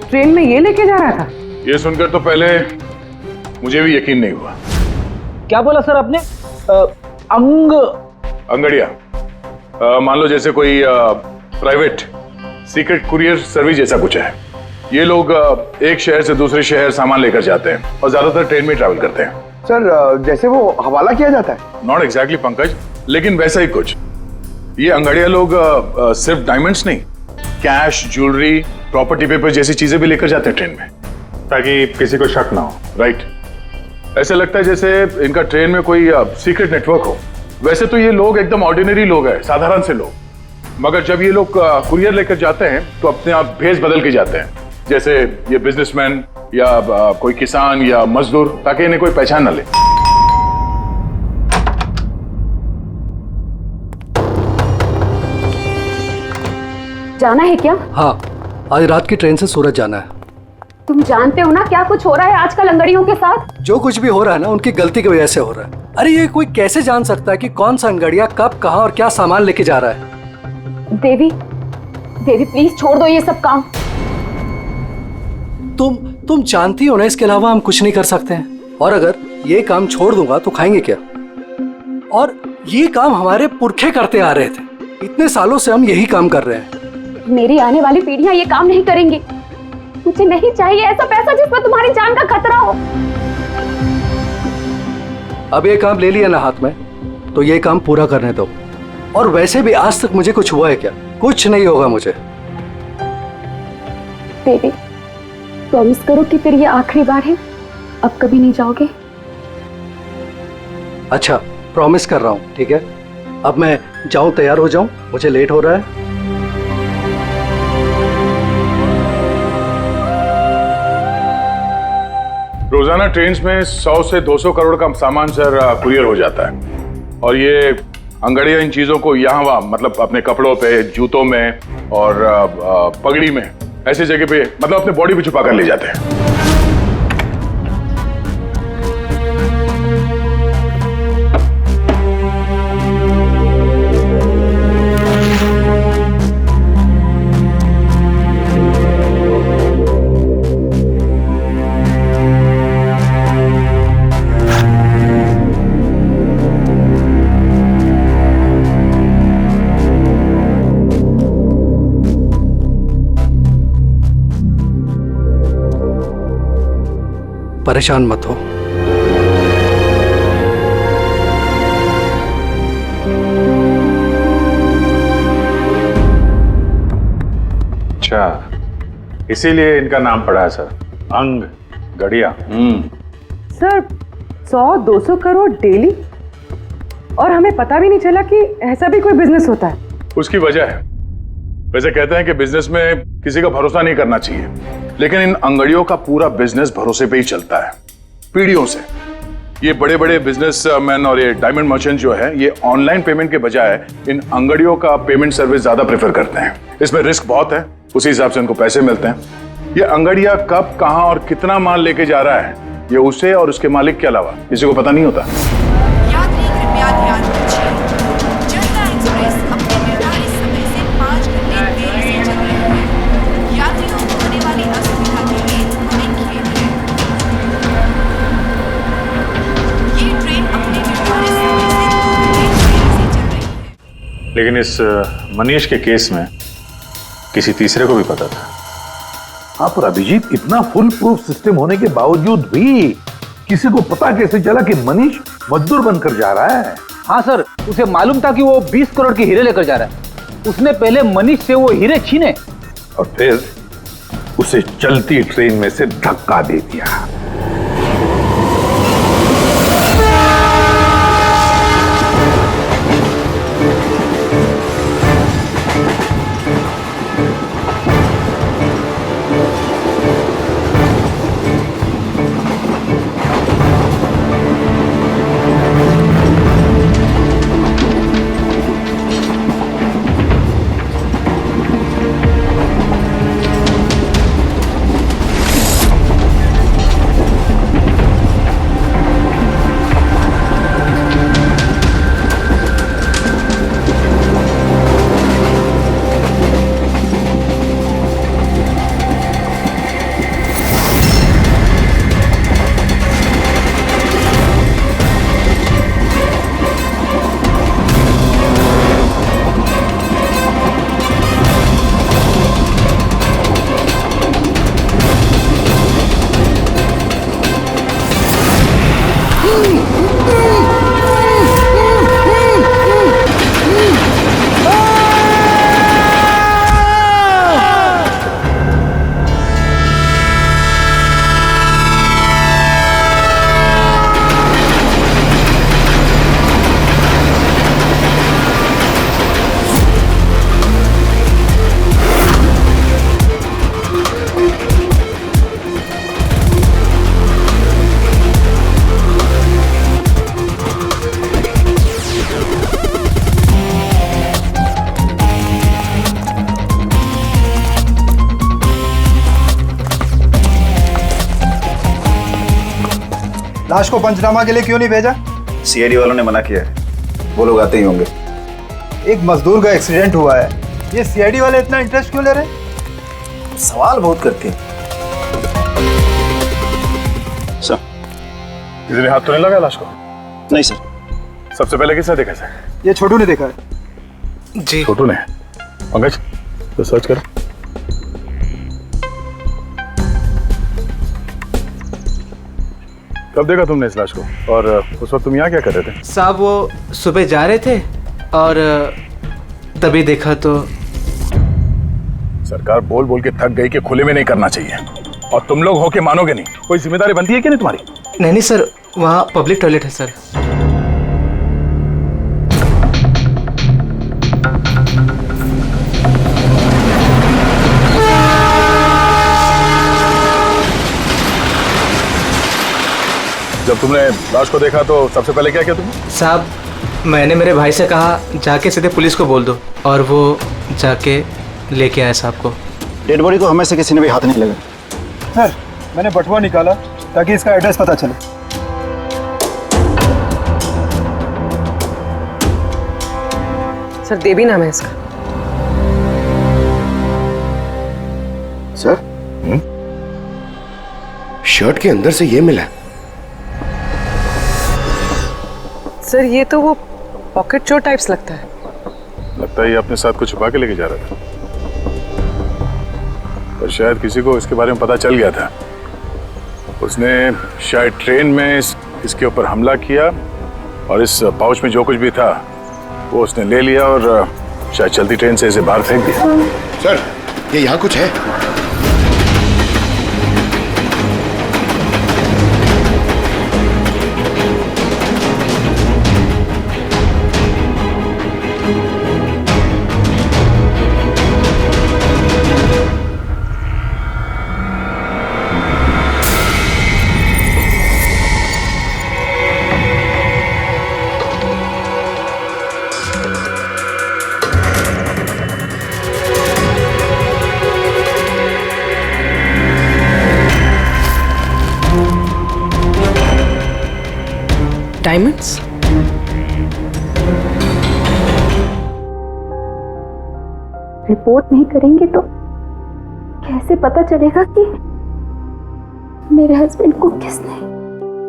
ट्रेन में ये लेके जा रहा था? ये सुनकर तो पहले मुझे भी यकीन नहीं हुआ। क्या बोला सर आपने? अंगड़िया मान लो जैसे कोई प्राइवेट सीक्रेट कुरियर सर्विस जैसा कुछ है। ये लोग एक शहर से दूसरे शहर सामान लेकर जाते हैं और ज्यादातर ट्रेन में ट्रैवल करते हैं। सर, जैसे वो हवाला किया जाता है? नॉट एग्जैक्टली पंकज, लेकिन वैसा ही कुछ। ये अंगड़िया लोग सिर्फ डायमंड्स नहीं, कैश, ज्वेलरी, प्रॉपर्टी पेपर जैसी चीजें भी लेकर जाते हैं ट्रेन में, ताकि किसी को शक ना हो। राइट। ऐसे लगता है जैसे इनका ट्रेन में कोई सीक्रेट नेटवर्क हो। वैसे तो ये लोग एकदम ऑर्डिनरी लोग हैं, साधारण से लोग, मगर जब ये लोग कुरियर लेकर जाते हैं तो अपने आप भेष बदल के जाते हैं, जैसे ये बिजनेसमैन या कोई किसान या मजदूर, ताकि इन्हें कोई पहचान न ले। जाना है क्या? हाँ, आज रात की ट्रेन से सूरत जाना है। तुम जानते हो ना क्या कुछ हो रहा है आजकल अंगड़ियों के साथ? जो कुछ भी हो रहा है ना, उनकी गलती की वजह से हो रहा है। अरे ये कोई कैसे जान सकता है कि कौन सा अंगड़िया कब, कहाँ और क्या सामान लेके जा रहा है? देवी, देवी प्लीज छोड़ दो ये सब काम। तुम जानती हो ना, इसके अलावा हम कुछ नहीं कर सकते हैं। और अगर ये काम छोड़ दूंगा तो खाएंगे क्या? और ये काम हमारे पुरखे करते आ रहे थे, इतने सालों से हम यही काम कर रहे हैं। मेरी आने वाली पीढ़ियां ये काम नहीं करेंगी। मुझे नहीं चाहिए ऐसा पैसा जिसमें तुम्हारी जान का खतरा हो। अब ये काम ले लिया ना हाथ में, तो ये काम पूरा करने दो। और वैसे भी आज तक मुझे कुछ हुआ है क्या? कुछ नहीं होगा मुझे। देवी, प्रॉमिस करो कि फिर ये आखिरी बार है, अब कभी नहीं जाओगे। अच्छा, प्रॉमिस कर रहा हूँ, ठीक है? अब मैं जाऊं, तैयार हो जाऊं, मुझे लेट हो रहा है। रोजाना ट्रेन में 100 से 200 करोड़ का सामान सर कुरियर हो जाता है। और ये अंगड़िया इन चीजों को यहाँ वहाँ, मतलब अपने कपड़ों पे, जूतों में और पगड़ी में, ऐसी जगह पे, मतलब अपने बॉडी पे छुपा कर ले जाते हैं। परेशान मत हो। अच्छा, इसीलिए इनका नाम पड़ा है सर, अंग गड़िया। सर, 100-200 करोड़ डेली, और हमें पता भी नहीं चला कि ऐसा भी कोई बिजनेस होता है। उसकी वजह है। वैसे कहते हैं कि बिजनेस में किसी का भरोसा नहीं करना चाहिए, लेकिन इन अंगड़ियों का पूरा बिजनेस भरोसे पे ही चलता है, पीढ़ियों से। ये बड़े बड़े बिजनेसमैन और ये डायमंड मर्चेंट जो है, ये ऑनलाइन पेमेंट के बजाय इन अंगड़ियों का पेमेंट सर्विस ज्यादा प्रेफर करते हैं। इसमें रिस्क बहुत है, उसी हिसाब से उनको पैसे मिलते हैं। ये अंगड़िया कब, कहां और कितना माल लेके जा रहा है, ये उसे और उसके मालिक के अलावा किसी को पता नहीं होता। यात्री कृपया ध्यान दीजिए, जनता एक्सप्रेस अपने निर्धारित समय से 5 घंटे देरी से चल रही है। यात्रियों को होने वाली असुविधा के लिए हमें खेद है। लेकिन इस मनीष के केस में किसी तीसरे को भी पता था। हाँ, पर अभिजीत, इतना फुल प्रूफ सिस्टम होने के बावजूद भी किसी को पता कैसे चला कि मनीष मजदूर बनकर जा रहा है? हाँ सर, उसे मालूम था कि वो 20 करोड़ के हीरे लेकर जा रहा है। उसने पहले मनीष से वो हीरे छीने और फिर उसे चलती ट्रेन में से धक्का दे दिया। लाश को पंचनामा के लिए क्यों नहीं भेजा? सीआईडी वालों ने मना किया है, वो लोग आते ही होंगे। एक मजदूर का एक्सीडेंट हुआ है, ये सीआईडी वाले इतना इंटरेस्ट क्यों ले रहे? सवाल बहुत करते हैं। सर, किसी ने हाथ तो नहीं लगाया लाश को? नहीं सर। सबसे पहले किसने देखा सर? ये छोटू ने देखा है। जी। छोटू ने? पंकज, तो सर्च कर। कब देखा तुमने इस लाश को? और उस वक्त तुम यहाँ क्या कर रहे थे? साहब वो सुबह जा रहे थे और तभी देखा तो। सरकार बोल बोल के थक गई कि खुले में नहीं करना चाहिए, और तुम लोग हो के मानोगे नहीं। कोई जिम्मेदारी बनती है कि नहीं तुम्हारी? नहीं सर, वहाँ पब्लिक टॉयलेट है सर। जब तुमने लाश को देखा तो सबसे पहले क्या किया तुमने? साहब, मैंने मेरे भाई से कहा जाके सीधे पुलिस को बोल दो, और वो जाके लेके आया साहब को। डेड बॉडी को हमें से किसी ने भी हाथ नहीं लगा। सर, मैंने बटुआ निकाला ताकि इसका एड्रेस पता चले। सर, देवी नाम है इसका। सर, शर्ट के अंदर से ये मिला। सर, ये तो वो पॉकेट चोर टाइप्स लगता है। लगता है ये अपने साथ कुछ छुपा के लेके जा रहा था, पर शायद किसी को इसके बारे में पता चल गया था। उसने शायद ट्रेन में इसके ऊपर हमला किया, और इस पाउच में जो कुछ भी था वो उसने ले लिया और शायद चलती ट्रेन से इसे बाहर फेंक दिया। सर, ये यहाँ कुछ है। डायमंड्स? रिपोर्ट नहीं करेंगे तो कैसे पता चलेगा कि मेरे हस्बैंड को किसने?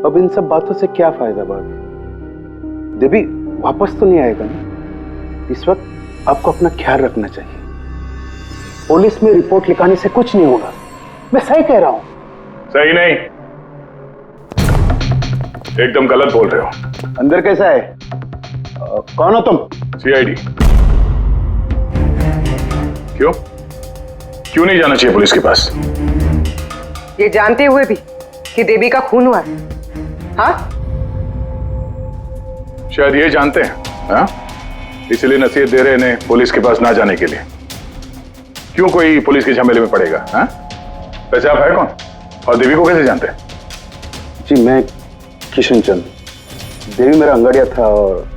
अब इन सब बातों से क्या फायदा भाभी? देवी वापस तो नहीं आएगा ना? इस वक्त आपको अपना ख्याल रखना चाहिए। पुलिस में रिपोर्ट लिखाने से कुछ नहीं होगा। मैं सही कह रहा हूं। सही नहीं, एकदम गलत बोल रहे हो। अंदर कैसा है? कौन हो तुम? सीआईडी। क्यों क्यों नहीं जाना चाहिए पुलिस के पास? ये जानते हुए भी कि देवी का खून हुआ है, हाँ? शायद ये जानते हैं, हाँ? इसलिए नसीहत दे रहे हैं पुलिस के पास ना जाने के लिए। क्यों कोई पुलिस के झमेले में पड़ेगा? हाँ? वैसे आप है कौन और देवी को कैसे जानते हैं? जी मैं किशन चंद। देवी मेरा अंगड़िया था और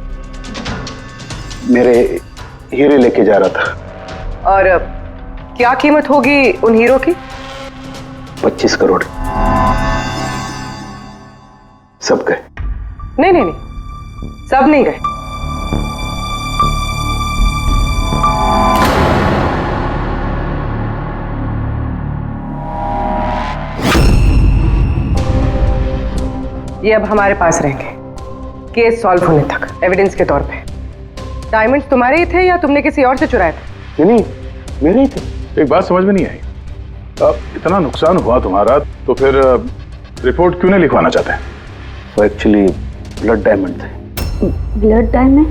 मेरे हीरे लेके जा रहा था। और क्या कीमत होगी उन हीरो की? 25 करोड़। सब गए? नहीं नहीं नहीं, सब नहीं गए। ये अब हमारे पास रहेंगे केस सॉल्व होने तक, एविडेंस के तौर पे। डायमंड्स तुम्हारे ही थे या तुमने किसी और से चुराए थे? नहीं मेरे ही थे। एक बात समझ में नहीं आई, अब इतना नुकसान हुआ तुम्हारा तो फिर रिपोर्ट क्यों नहीं लिखवाना चाहते? वो एक्चुअली ब्लड डायमंड थे। Blood diamond?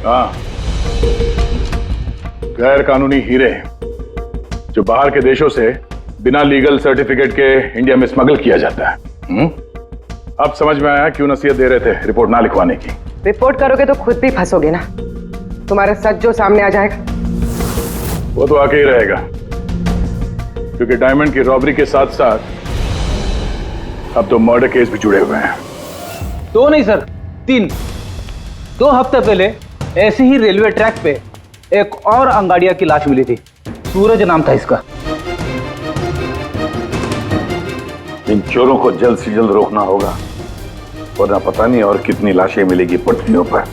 हाँ, गैर कानूनी हीरे जो बाहर के देशों से बिना लीगल सर्टिफिकेट के इंडिया में स्मगल किया जाता है। अब समझ में आया क्यों नसीहत दे रहे थे रिपोर्ट ना लिखवाने की। रिपोर्ट करोगे तो खुद भी फंसोगे ना। तुम्हारा सच जो सामने आ जाएगा वो तो आके ही रहेगा, क्योंकि डायमंड की रॉबरी के साथ साथ अब तो मर्डर केस भी जुड़े हुए हैं। 2 नहीं सर, 3। 2 हफ्ते पहले ऐसे ही रेलवे ट्रैक पे एक और अंगाड़िया की लाश मिली थी। सूरज नाम था इसका। इन चोरों को जल्द से जल्द रोकना होगा, वरना पता नहीं और कितनी लाशें मिलेगी पटरियों पर।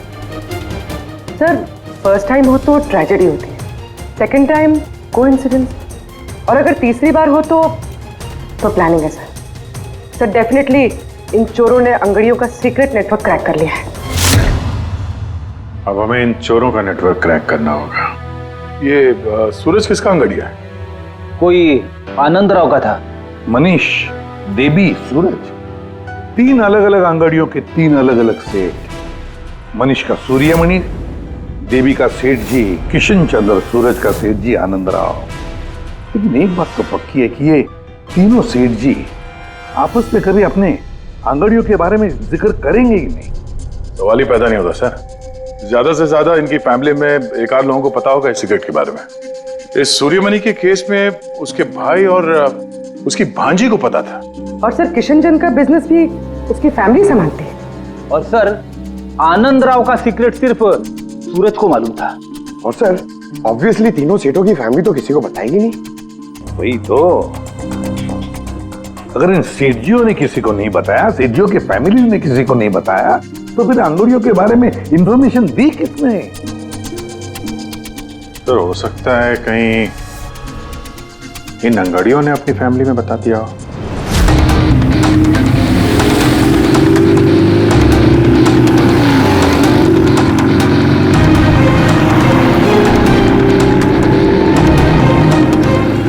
सर फर्स्ट टाइम हो तो ट्रेजेडी होती है, सेकंड टाइम कोइंसिडेंस, और अगर तीसरी बार हो तो प्लानिंग है सर। सर डेफिनेटली इन चोरों ने अंगड़ियों का सीक्रेट नेटवर्क क्रैक कर लिया है। अब हमें इन चोरों का नेटवर्क क्रैक करना होगा। ये सूरज किसका अंगड़िया है? कोई आनंद राव का था। मनीष, देवी, सूरज, 3 अलग अलग अंगड़ियों के 3 अलग अलग सेठ। मनीष का सूर्यमणि, देवी का सेठ जी किशन चंद्र, सूरज का सेठ जी आनंद राव। लेकिन एक बात तो पक्की है कि ये तीनों सेठ जी आपस में कभी अपने अंगड़ियों के बारे में जिक्र करेंगे ही नहीं। सवाल ही पैदा नहीं होता सर। ज्यादा से ज्यादा इनकी फैमिली में एक आध लोगों को पता होगा इस सिगरेट के बारे में। इस सूर्यमणि के केस में उसके भाई और उसकी भांजी को पता था। और सर किशन चंद का बिजनेस भी उसकी फैमिली संभालती है। और सर आनंद राव का सीक्रेट सिर्फ सूरज को मालूम था। और सर ऑब्वियसली तीनों सेठों की फैमिली तो किसी को बताएगी नहीं। वही तो, अगर इन सेठजियों ने किसी को नहीं बताया, सेठजियों के फैमिली ने किसी को नहीं बताया, तो फिर अंगड़ियों के बारे में इंफॉर्मेशन दी किसने? तो हो सकता है कहीं इन अंगड़ियों ने अपनी फैमिली में बता दिया हो।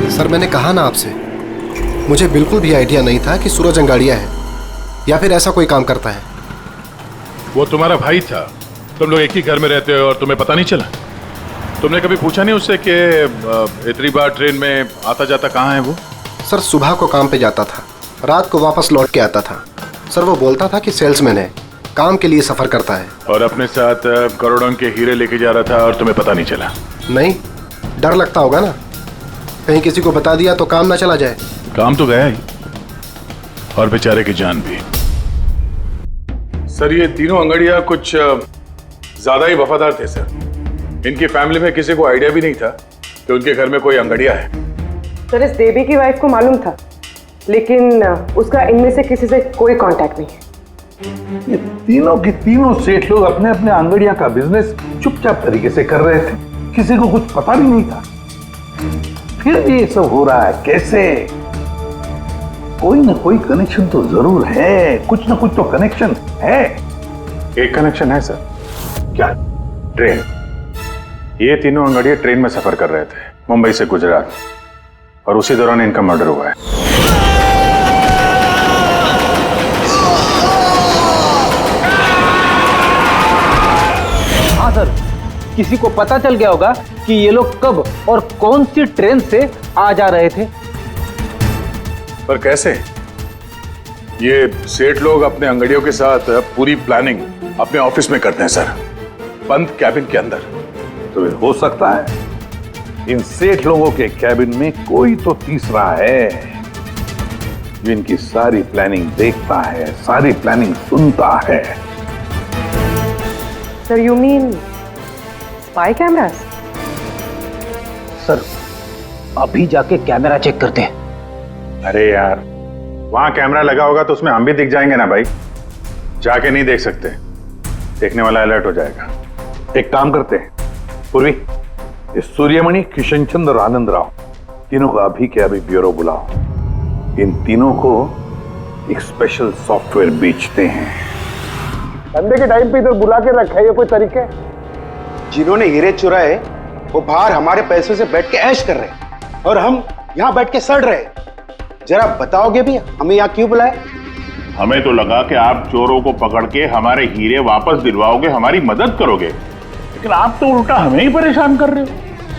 सर मैंने कहा ना आपसे, मुझे बिल्कुल भी आइडिया नहीं था कि सूरज अंगाड़िया है या फिर ऐसा कोई काम करता है। वो तुम्हारा भाई था, तुम लोग एक ही घर में रहते हो और तुम्हें पता नहीं चला? तुमने कभी पूछा नहीं उससे कि इतनी बार ट्रेन में आता जाता कहाँ है वो? सर सुबह को काम पे जाता था, रात को वापस लौट के आता था। सर वो बोलता था कि सेल्समैन है, काम के लिए सफर करता है। और अपने साथ करोड़ों के हीरे लेके जा रहा था और तुम्हें पता नहीं चला? नहीं, डर लगता होगा ना, कहीं किसी को बता दिया तो काम ना चला जाए। काम तो गया ही, और बेचारे की जान भी। सर ये तीनों अंगड़िया कुछ ज्यादा ही वफादार थे सर। इनकी फैमिली में किसी को आइडिया भी नहीं था कि उनके घर में कोई अंगड़िया है। सर इस देवी की वाइफ को मालूम था, लेकिन उसका इनमें से किसी से कोई कांटेक्ट नहीं है। ये तीनों के तीनों सेठ लोग अपने अपने अंगड़िया का बिजनेस चुपचाप तरीके से कर रहे थे, किसी को कुछ पता भी नहीं था। फिर ये सब हो रहा है कैसे? कोई ना कोई कनेक्शन तो जरूर है, कुछ ना कुछ तो कनेक्शन है। एक कनेक्शन है सर। क्या? ट्रेन? ये तीनों अंगड़िये ट्रेन में सफर कर रहे थे मुंबई से गुजरात, और उसी दौरान इनका मर्डर हुआ है। हाँ सर, किसी को पता चल गया होगा कि ये लोग कब और कौन सी ट्रेन से आ जा रहे थे। पर कैसे? ये सेठ लोग अपने अंगड़ियों के साथ पूरी प्लानिंग अपने ऑफिस में करते हैं सर, बंद कैबिन के अंदर। तो हो सकता है इन सेठ लोगों के कैबिन में कोई तो तीसरा है जो इनकी सारी प्लानिंग देखता है, सारी प्लानिंग सुनता है। Sir you mean spy cameras? Sir अभी जाके कैमरा चेक करते हैं। अरे यार, वहां कैमरा लगा होगा तो उसमें हम भी दिख जाएंगे ना भाई। जाके नहीं देख सकते, देखने वाला अलर्ट हो जाएगा। एक काम करते हैं पूर्वी, इस सूर्यमणि, किशन चंद्र और आनंद राव तीनों को अभी के अभी ब्यूरो बुलाओ। इन तीनों को एक स्पेशल सॉफ्टवेयर बेचते हैं। धंधे के टाइम पे इधर बुला के रखा है, ये कोई तरीका है? जिन्होंने हीरे चुराए वो बाहर हमारे पैसों से बैठ के ऐश कर रहे हैं और हम यहाँ बैठ के सड़ रहे हैं। जरा बताओगे भी हमें यहाँ क्यों बुलाया? हमें तो लगा कि आप चोरों को पकड़ के हमारे हीरे वापस दिलवाओगे, हमारी मदद करोगे, लेकिन आप तो उल्टा हमें ही परेशान कर रहे हो।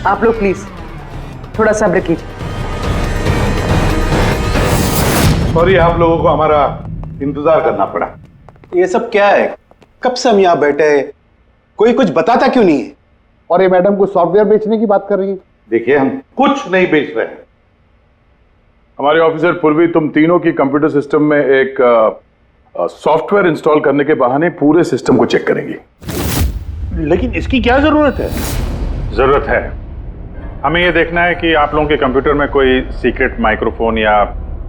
आप लोग प्लीज थोड़ा सब्र कीजिए। सॉरी, आप लोगों को हमारा इंतजार करना पड़ा। ये सब क्या है? कब से हम यहाँ बैठे हैं, कोई कुछ बताता क्यों नहीं है? और ये मैडम को सॉफ्टवेयर बेचने की बात कर रही है। देखिए, हम कुछ नहीं बेच रहे हैं। हमारे ऑफिसर पूर्वी, तुम तीनों की कंप्यूटर सिस्टम में एक सॉफ्टवेयर इंस्टॉल करने के बहाने पूरे सिस्टम को चेक करेंगी। लेकिन इसकी क्या जरूरत है? जरूरत है, हमें यह देखना है कि आप लोगों के कंप्यूटर में कोई सीक्रेट माइक्रोफोन या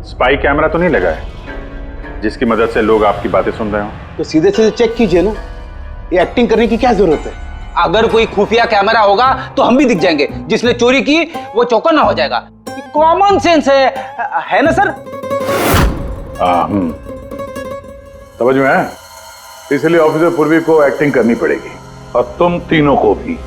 स्पाई कैमरा तो नहीं लगा है जिसकी मदद से लोग आपकी बातें सुन रहे हो। तो सीधे सीधे चेक कीजिए ना, ये एक्टिंग करने की क्या जरूरत है? अगर कोई खुफिया कैमरा होगा तो हम भी दिख जाएंगे, जिसने चोरी की वो चौकन्ना हो जाएगा। कॉमन सेंस है ना सर? समझ में आया? इसलिए ऑफिसर पूर्वी को एक्टिंग करनी पड़ेगी, और तुम तीनों को भी।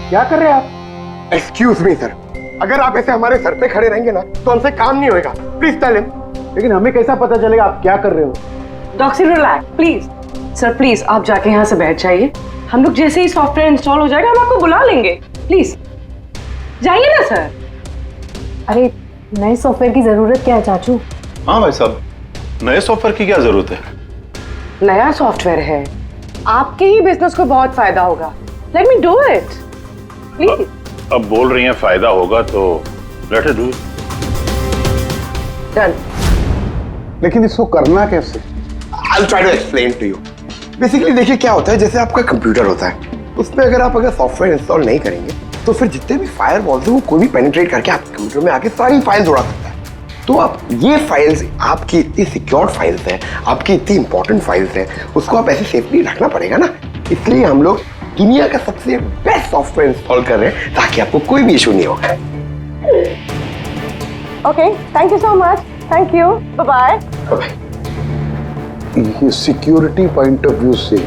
क्या कर रहे हैं आप? एक्सक्यूज मी सर, अगर आप ऐसे हमारे सर पे खड़े रहेंगे ना तो हमसे काम नहीं होएगा। Please tell him. लेकिन हमें कैसा पता चलेगा आप क्या कर रहे हो? Doxy relax please. Sir please आप जाके यहाँ से बैठ जाइए, हम लोग जैसे ही सॉफ्टवेयर इंस्टॉल हो जाएगा हम आपको बुला लेंगे। प्लीज जाइए ना सर। अरे नए सॉफ्टवेयर की जरूरत क्या है चाचू? हाँ भाई साहब, नए सॉफ्टवेयर की क्या जरूरत है? नया सॉफ्टवेयर है, आपके ही बिजनेस को बहुत फायदा होगा। Let me do it please. अब बोल रही हैं फायदा होगा तो let it do it. Done. लेकिन इसको करना कैसे? I'll try to explain to you. Basically देखिए क्या होता है, जैसे आपका कंप्यूटर होता है, उसमें अगर सॉफ्टवेयर इंस्टॉल नहीं करेंगे तो फिर जितने भी फायरवॉल्स हैं वो कोई भी पेनिट्रेट करके आपके कंप्यूटर में आके सारी फाइल्स उड़ा सकता है। तो आप ये फाइल्स, आपकी इतनी सिक्योर्ड फाइल्स हैं, आपकी इतनी इंपॉर्टेंट फाइल्स हैं, उसको आप ऐसे सेफली रखना पड़ेगा ना। इसलिए हम लोग दुनिया का सबसे बेस्ट सॉफ्टवेयर इंस्टॉल कर रहे हैं ताकि आपको कोई भी इशू नहीं होगा। Okay, thank you so much. Thank you, bye bye. ये सिक्योरिटी पॉइंट ऑफ व्यू से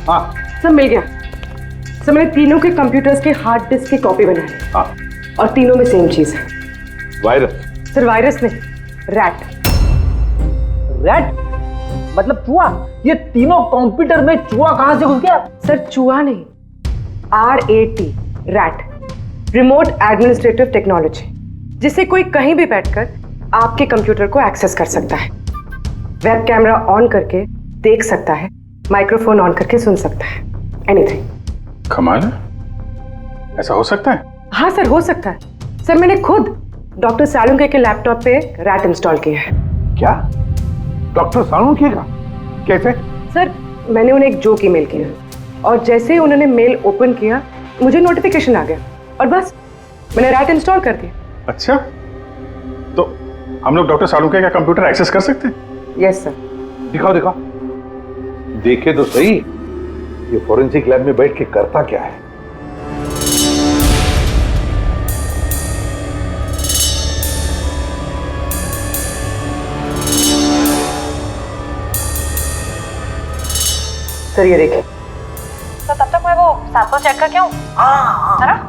हाँ सर मिल गया। सर मैंने तीनों के कंप्यूटर्स के हार्ड डिस्क की कॉपी बनाई है। हाँ। और तीनों में सेम चीज है। वायरस? सर वायरस नहीं, रैट। रैट मतलब चूहा? ये तीनों कंप्यूटर में चूहा कहां से घुस गया? सर चूहा नहीं, RAT, rat, remote administrative technology, जिससे कोई कहीं भी बैठकर आपके कंप्यूटर को एक्सेस कर सकता है, वेब कैमरा ऑन करके देख सकता है, माइक्रोफोन ऑन करके सुन सकता है, एनीथिंग। कमाल है, ऐसा हो सकता है? हाँ सर, हो सकता है। सर मैंने खुद डॉक्टर सालुंके के लैपटॉप पे रैट इंस्टॉल किया है। क्या? डॉक्टर सालुंके का? कैसे? सर मैंने उन्हें एक जोक ईमेल किया और जैसे ही उन्होंने मेल ओपन किया मुझे नोटिफिकेशन आ गया और बस मैंने रैट इंस्टॉल कर दिया। अच्छा, तो हम लोग डॉक्टर सालुंके का कंप्यूटर एक्सेस कर सकते हैं? Yes sir. दिखाओ दिखाओ, देखे तो सही ये फोरेंसिक लैब में बैठ के करता क्या है। सर ये देखिए। तो तब तक मैं वो सैंपल चेक करके आऊं? हाँ।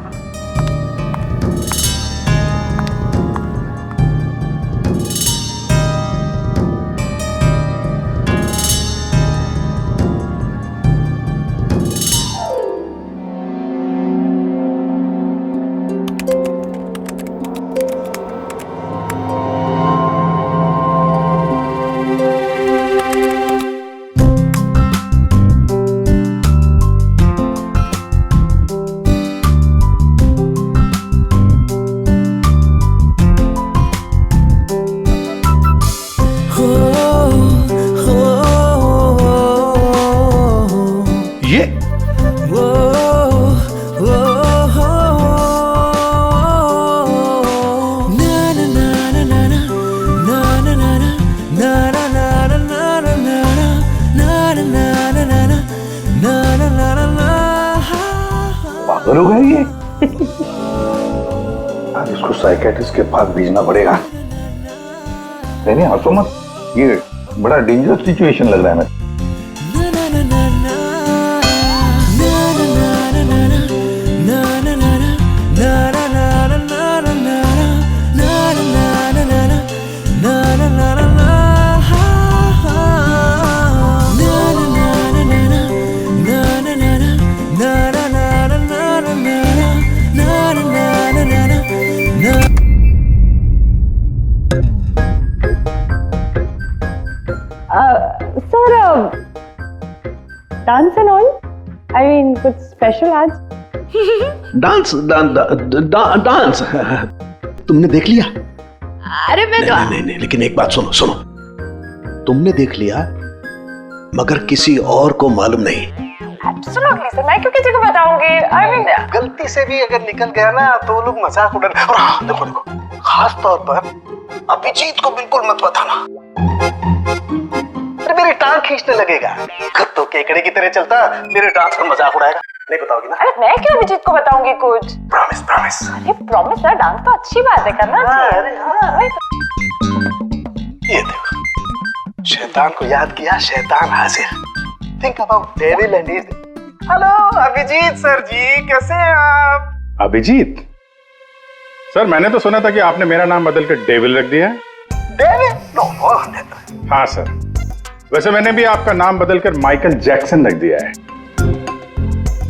पागल हो गया ये? आज इसको साइकेट्रिस्ट के पास भेजना पड़ेगा। नहीं हंसो मत, ये बड़ा डेंजरस सिचुएशन लग रहा है। Sir dance and all, I mean कुछ स्पेशल आज? डांस डांस तुमने देख लिया? अरे मैं तो नहीं, लेकिन एक बात सुनो सुनो, तुमने देख लिया मगर किसी और को मालूम नहीं। एब्सोल्युटली सर, मैं क्यों किसी को बताऊंगी? आई मीन गलती से भी अगर निकल गया ना तो लोग मजाक उड़ा। और हाँ देखो देखो, खास तौर पर अभिजीत को बिल्कुल मत बताना, अरे मेरी टांग खींचने लगेगा। तो केकड़े की तरह चलता मेरे डांस पर मजाक उड़ाएगा। नहीं बताओगी ना? अरे मैं क्यों अभिजीत को बताऊंगी कुछ? Promise promise. अरे प्रॉमिस ना, डांस तो अच्छी बात है, करना चाहिए। अरे हाँ। ये देखो, शैतान को याद किया, शैतान हाजिर। Think about devil and his. Hello Abhijit sir ji, कैसे हैं आप? अभिजीत सर, मैंने तो सुना था कि आपने मेरा नाम बदल कर डेविल रख दिया है। डेविल? नो। हाँ सर, वैसे मैंने भी आपका नाम बदलकर माइकल जैक्सन रख दिया है।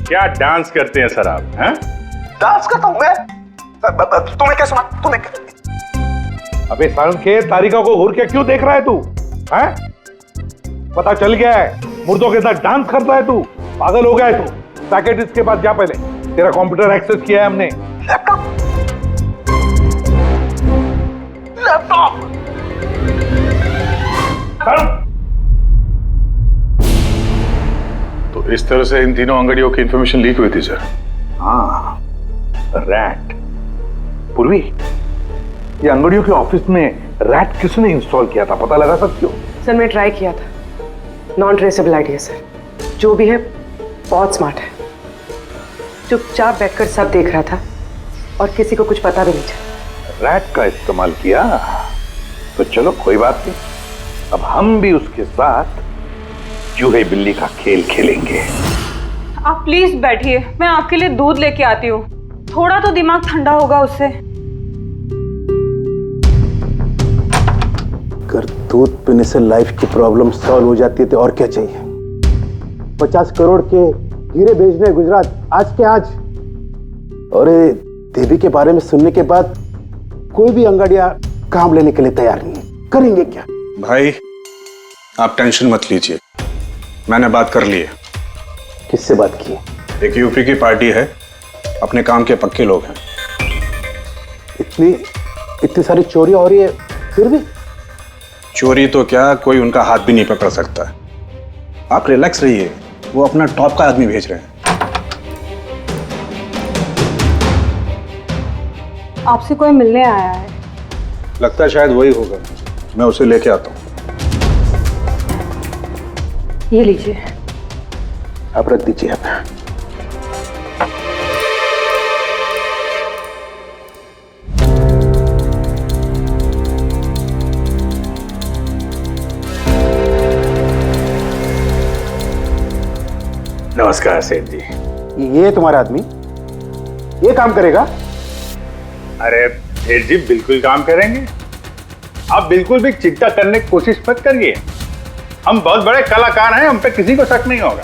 क्या डांस करते हैं सर आप? हैं? डांस करता हूं मैं? तुम्हें क्या सुना? तुम्हें क्या? अबे सालुंके, तारिका को घूर के क्यों देख रहा है तू? हैं? पता चल गया है मुर्दों के साथ डांस करता है तू। पागल हो गया है तू। साइकियाट्रिस्ट के पास जा पहले, तेरा कंप्यूटर एक्सेस किया है हमने। लैपटॉप तो इस तरह से इन तीनों अंगड़ियों की इंफॉर्मेशन लीक हुई थी सर। हाँ, रैट। पूर्वी, ये अंगड़ियों के ऑफिस में रैट किसने इंस्टॉल किया था, पता लगा सकती हो? सर मैं ट्राई किया था, नॉन ट्रेसेबल आइडिया सर। जो भी है बहुत स्मार्ट है, चुपचाप बैठकर सब देख रहा था और किसी को कुछ पता भी नहीं चला। रैट का इस्तेमाल किया तो चलो कोई बात नहीं, अब हम भी उसके साथ चूहे बिल्ली का खेल खेलेंगे। आप प्लीज बैठिए, मैं आपके लिए दूध लेके आती हूँ, थोड़ा तो दिमाग ठंडा होगा उससे। अगर दूध पीने से लाइफ की प्रॉब्लम सॉल्व हो जाती है तो और क्या चाहिए। 50 करोड़ के हीरे भेजने गुजरात आज के आज। और देवी के बारे में सुनने के बाद कोई भी अंगाड़िया काम लेने के लिए तैयार नहीं है। करेंगे क्या? भाई आप टेंशन मत लीजिए, मैंने बात कर ली है। किससे बात की? एक यूपी की पार्टी है, अपने काम के पक्के लोग हैं। इतनी सारी चोरियां हो रही है फिर भी? चोरी तो क्या, कोई उनका हाथ भी नहीं पकड़ सकता। आप रिलैक्स रहिए, वो अपना टॉप का आदमी भेज रहे हैं। आपसे कोई मिलने आया है? लगता है शायद वही होगा, मैं उसे लेके आता हूँ। ये लीजिए। आप रख दीजिए। आप नमस्कार सेठ जी। ये तुम्हारा आदमी ये काम करेगा? अरे सेठ जी बिल्कुल काम करेंगे, आप बिल्कुल भी चिंता करने की कोशिश मत करिए। हम बहुत बड़े कलाकार हैं, हम पे किसी को शक नहीं होगा।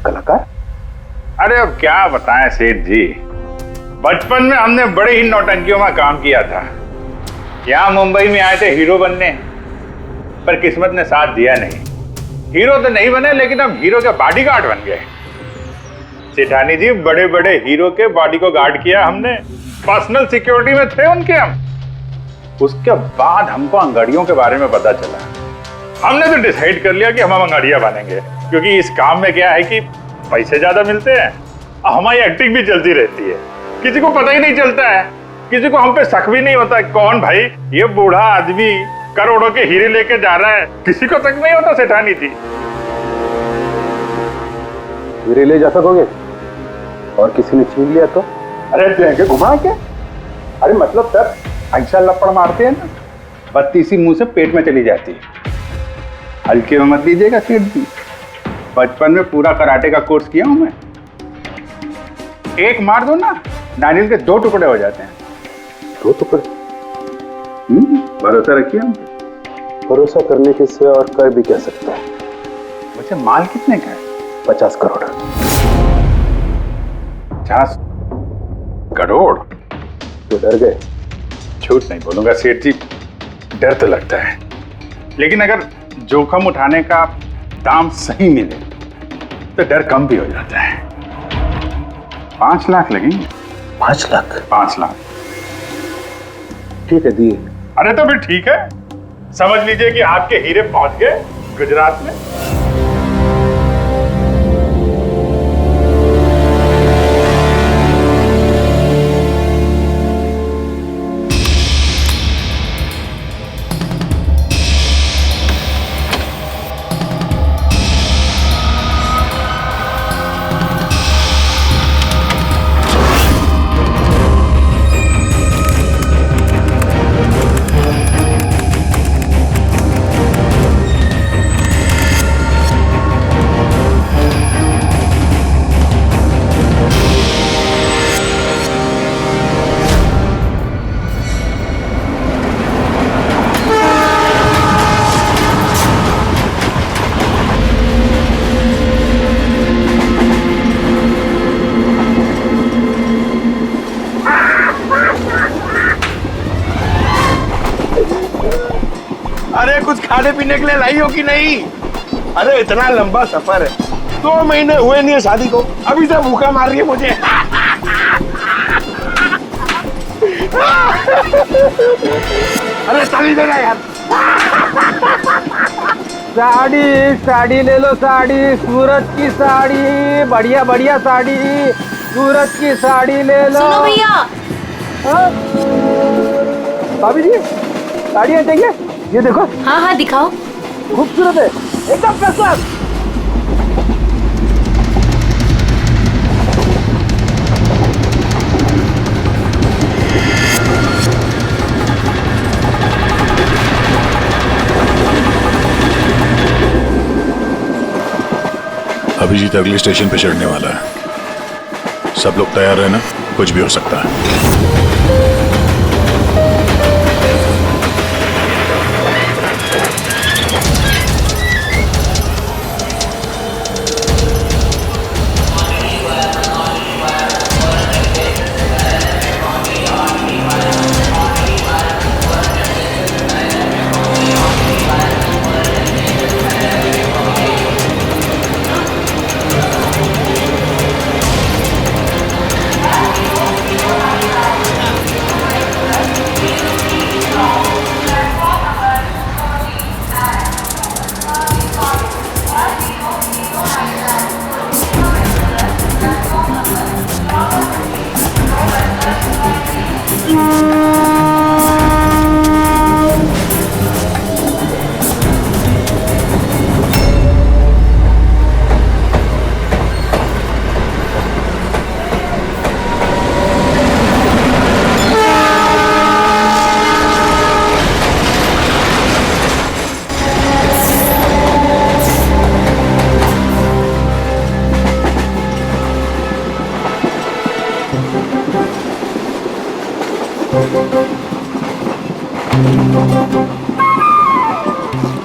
कलाकार? अरे अब क्या बताएं सेठ जी, बचपन में हमने बड़े ही नौटंकियों में काम किया था। यहाँ मुंबई में आए थे हीरो बनने, पर किस्मत ने साथ दिया नहीं। हीरो तो नहीं बने, लेकिन हम हीरो के बॉडीगार्ड बन गए। सेठानी जी, बड़े बड़े हीरो के बॉडी को गार्ड किया हमने, पर्सनल सिक्योरिटी में थे उनके हम। उसके बाद हमको अंगाड़ियों के बारे में पता चला, हमने तो डिसाइड कर लिया कि हम अंगाड़िया बनेंगे, क्योंकि इस काम में क्या है कि पैसे ज्यादा मिलते हैं और हमारी एक्टिंग भी चलती रहती है। किसी को पता ही नहीं चलता है, किसी को हम पे शक भी नहीं होता कौन भाई ये बूढ़ा आदमी करोड़ों के हीरे लेके जा रहा है, किसी को शक नहीं होता। सेठानी थी। हीरे ले जा सकोगे और किसी ने छीन लिया तो? अरे देंगे घुमा के। अरे मतलब सर ऐसा लपड़ मारते हैं ना, बत्ती सी मुंह से पेट में चली जाती है। हल्के में मत लीजिएगा सेठ जी, बचपन में पूरा कराटे का कोर्स किया हूं मैं। एक मार दो ना, नारियल के 2 टुकड़े हो जाते हैं। 2 टुकड़े? भरोसा रखिए हम। भरोसा करने के सिवा और कर भी क्या सकता है। वैसे माल कितने का है? 50 करोड़। 50 करोड़? तो डर गए? झूठ नहीं बोलूंगा सेठ जी, डर तो लगता है, लेकिन अगर जोखिम उठाने का दाम सही मिले तो डर कम भी हो जाता है। 5 लाख लगेंगे। 5 लाख? 5 लाख। ठीक है, दिए। अरे तो फिर ठीक है, समझ लीजिए कि आपके हीरे पहुंच गए गुजरात में। अरे कुछ खाने पीने के लिए लाई हो कि नहीं? अरे इतना लंबा सफर है, 2 महीने हुए नहीं है शादी को, अभी से भूखा मार रही है मुझे। अरे साड़ी देना यार। साड़ी ले लो, साड़ी, सूरत की साड़ी, बढ़िया बढ़िया साड़ी, सूरत की साड़ी ले लो। सुनो भैया। भाभी जी साड़ियाँ चाहिए? ये देखो। हाँ हाँ दिखाओ। खूबसूरत है, एकदम फर्स्ट क्लास। अभिजीत अगले स्टेशन पे चढ़ने वाला है। सब लोग तैयार रहना, कुछ भी हो सकता है।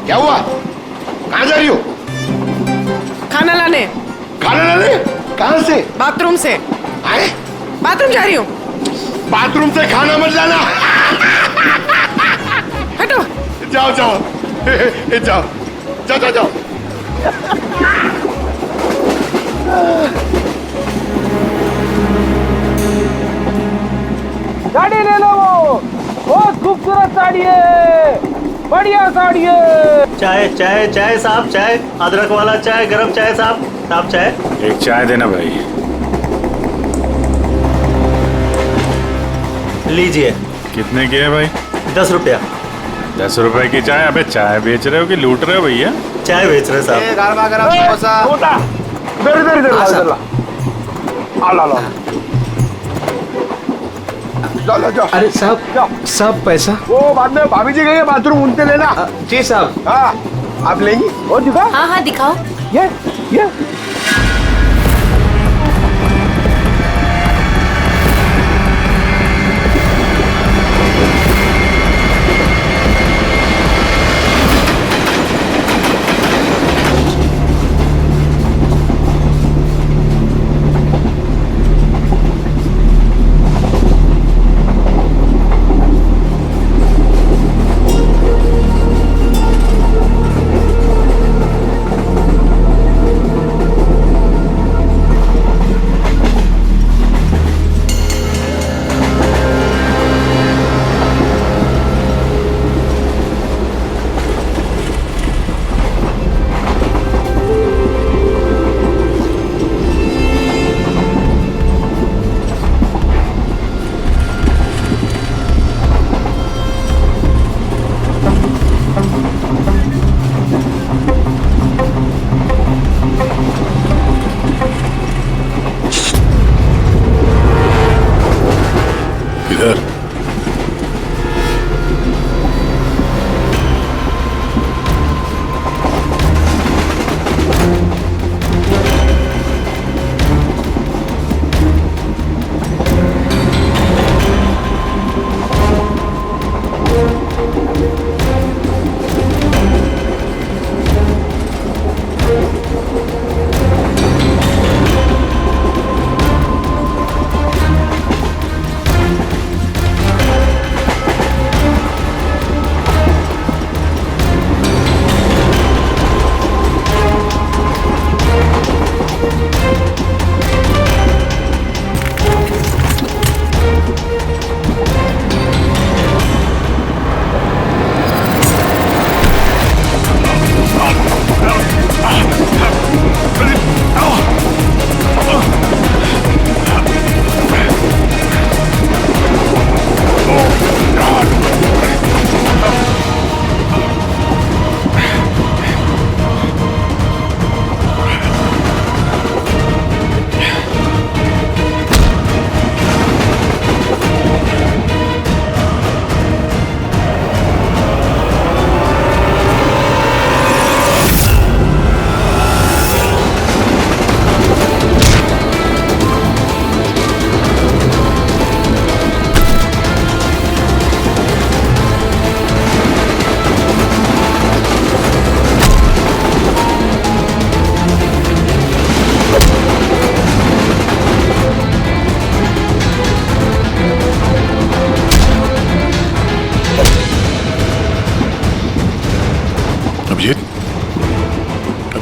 क्या हुआ? कहाँ जा रही हो? खाना लाने। खाना लाने? कहाँ से? बाथरूम से। आए? बाथरूम जा रही हूँ। बाथरूम से खाना मत लाना। हटो। जाओ जाओ जाओ जाओ जाओ जाओ। साड़ी ले लो, वो बहुत खूबसूरत साड़ी है, बढ़िया साड़ी है। चाय चाय चाय साहब, चाय अदरक वाला चाय, गरम चाय साहब। साहब चाय। एक चाय देना भाई। लीजिए। कितने की है भाई? 10 रुपया। 10 रुपए की चाय? अबे चाय बेच रहे हो कि लूट रहे हो भैया? चाय बेच रहे साहब। गरमा गरम समोसा। इधर इधर इधर ला इधर ला। आ ला ला। जाओ जाओ जाओ। अरे साहब पैसा। वो बाद में भाभी जी गई है बाथरूम, उनसे लेना। जी साहब। हाँ आप लेंगी? और दिखा। हाँ हाँ दिखाओ। ये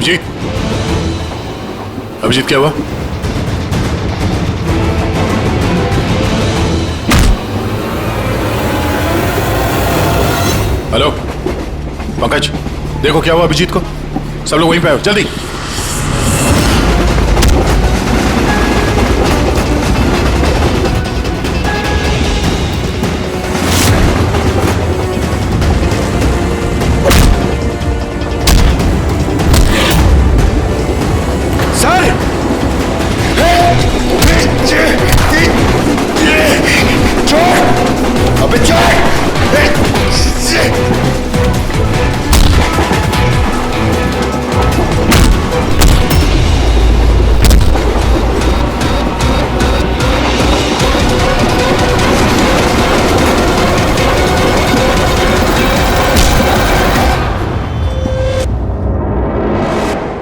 अभिजीत, अभिजीत क्या हुआ? हेलो पंकज, देखो क्या हुआ अभिजीत को। सब लोग वहीं पे आओ जल्दी। सर, अबे चल।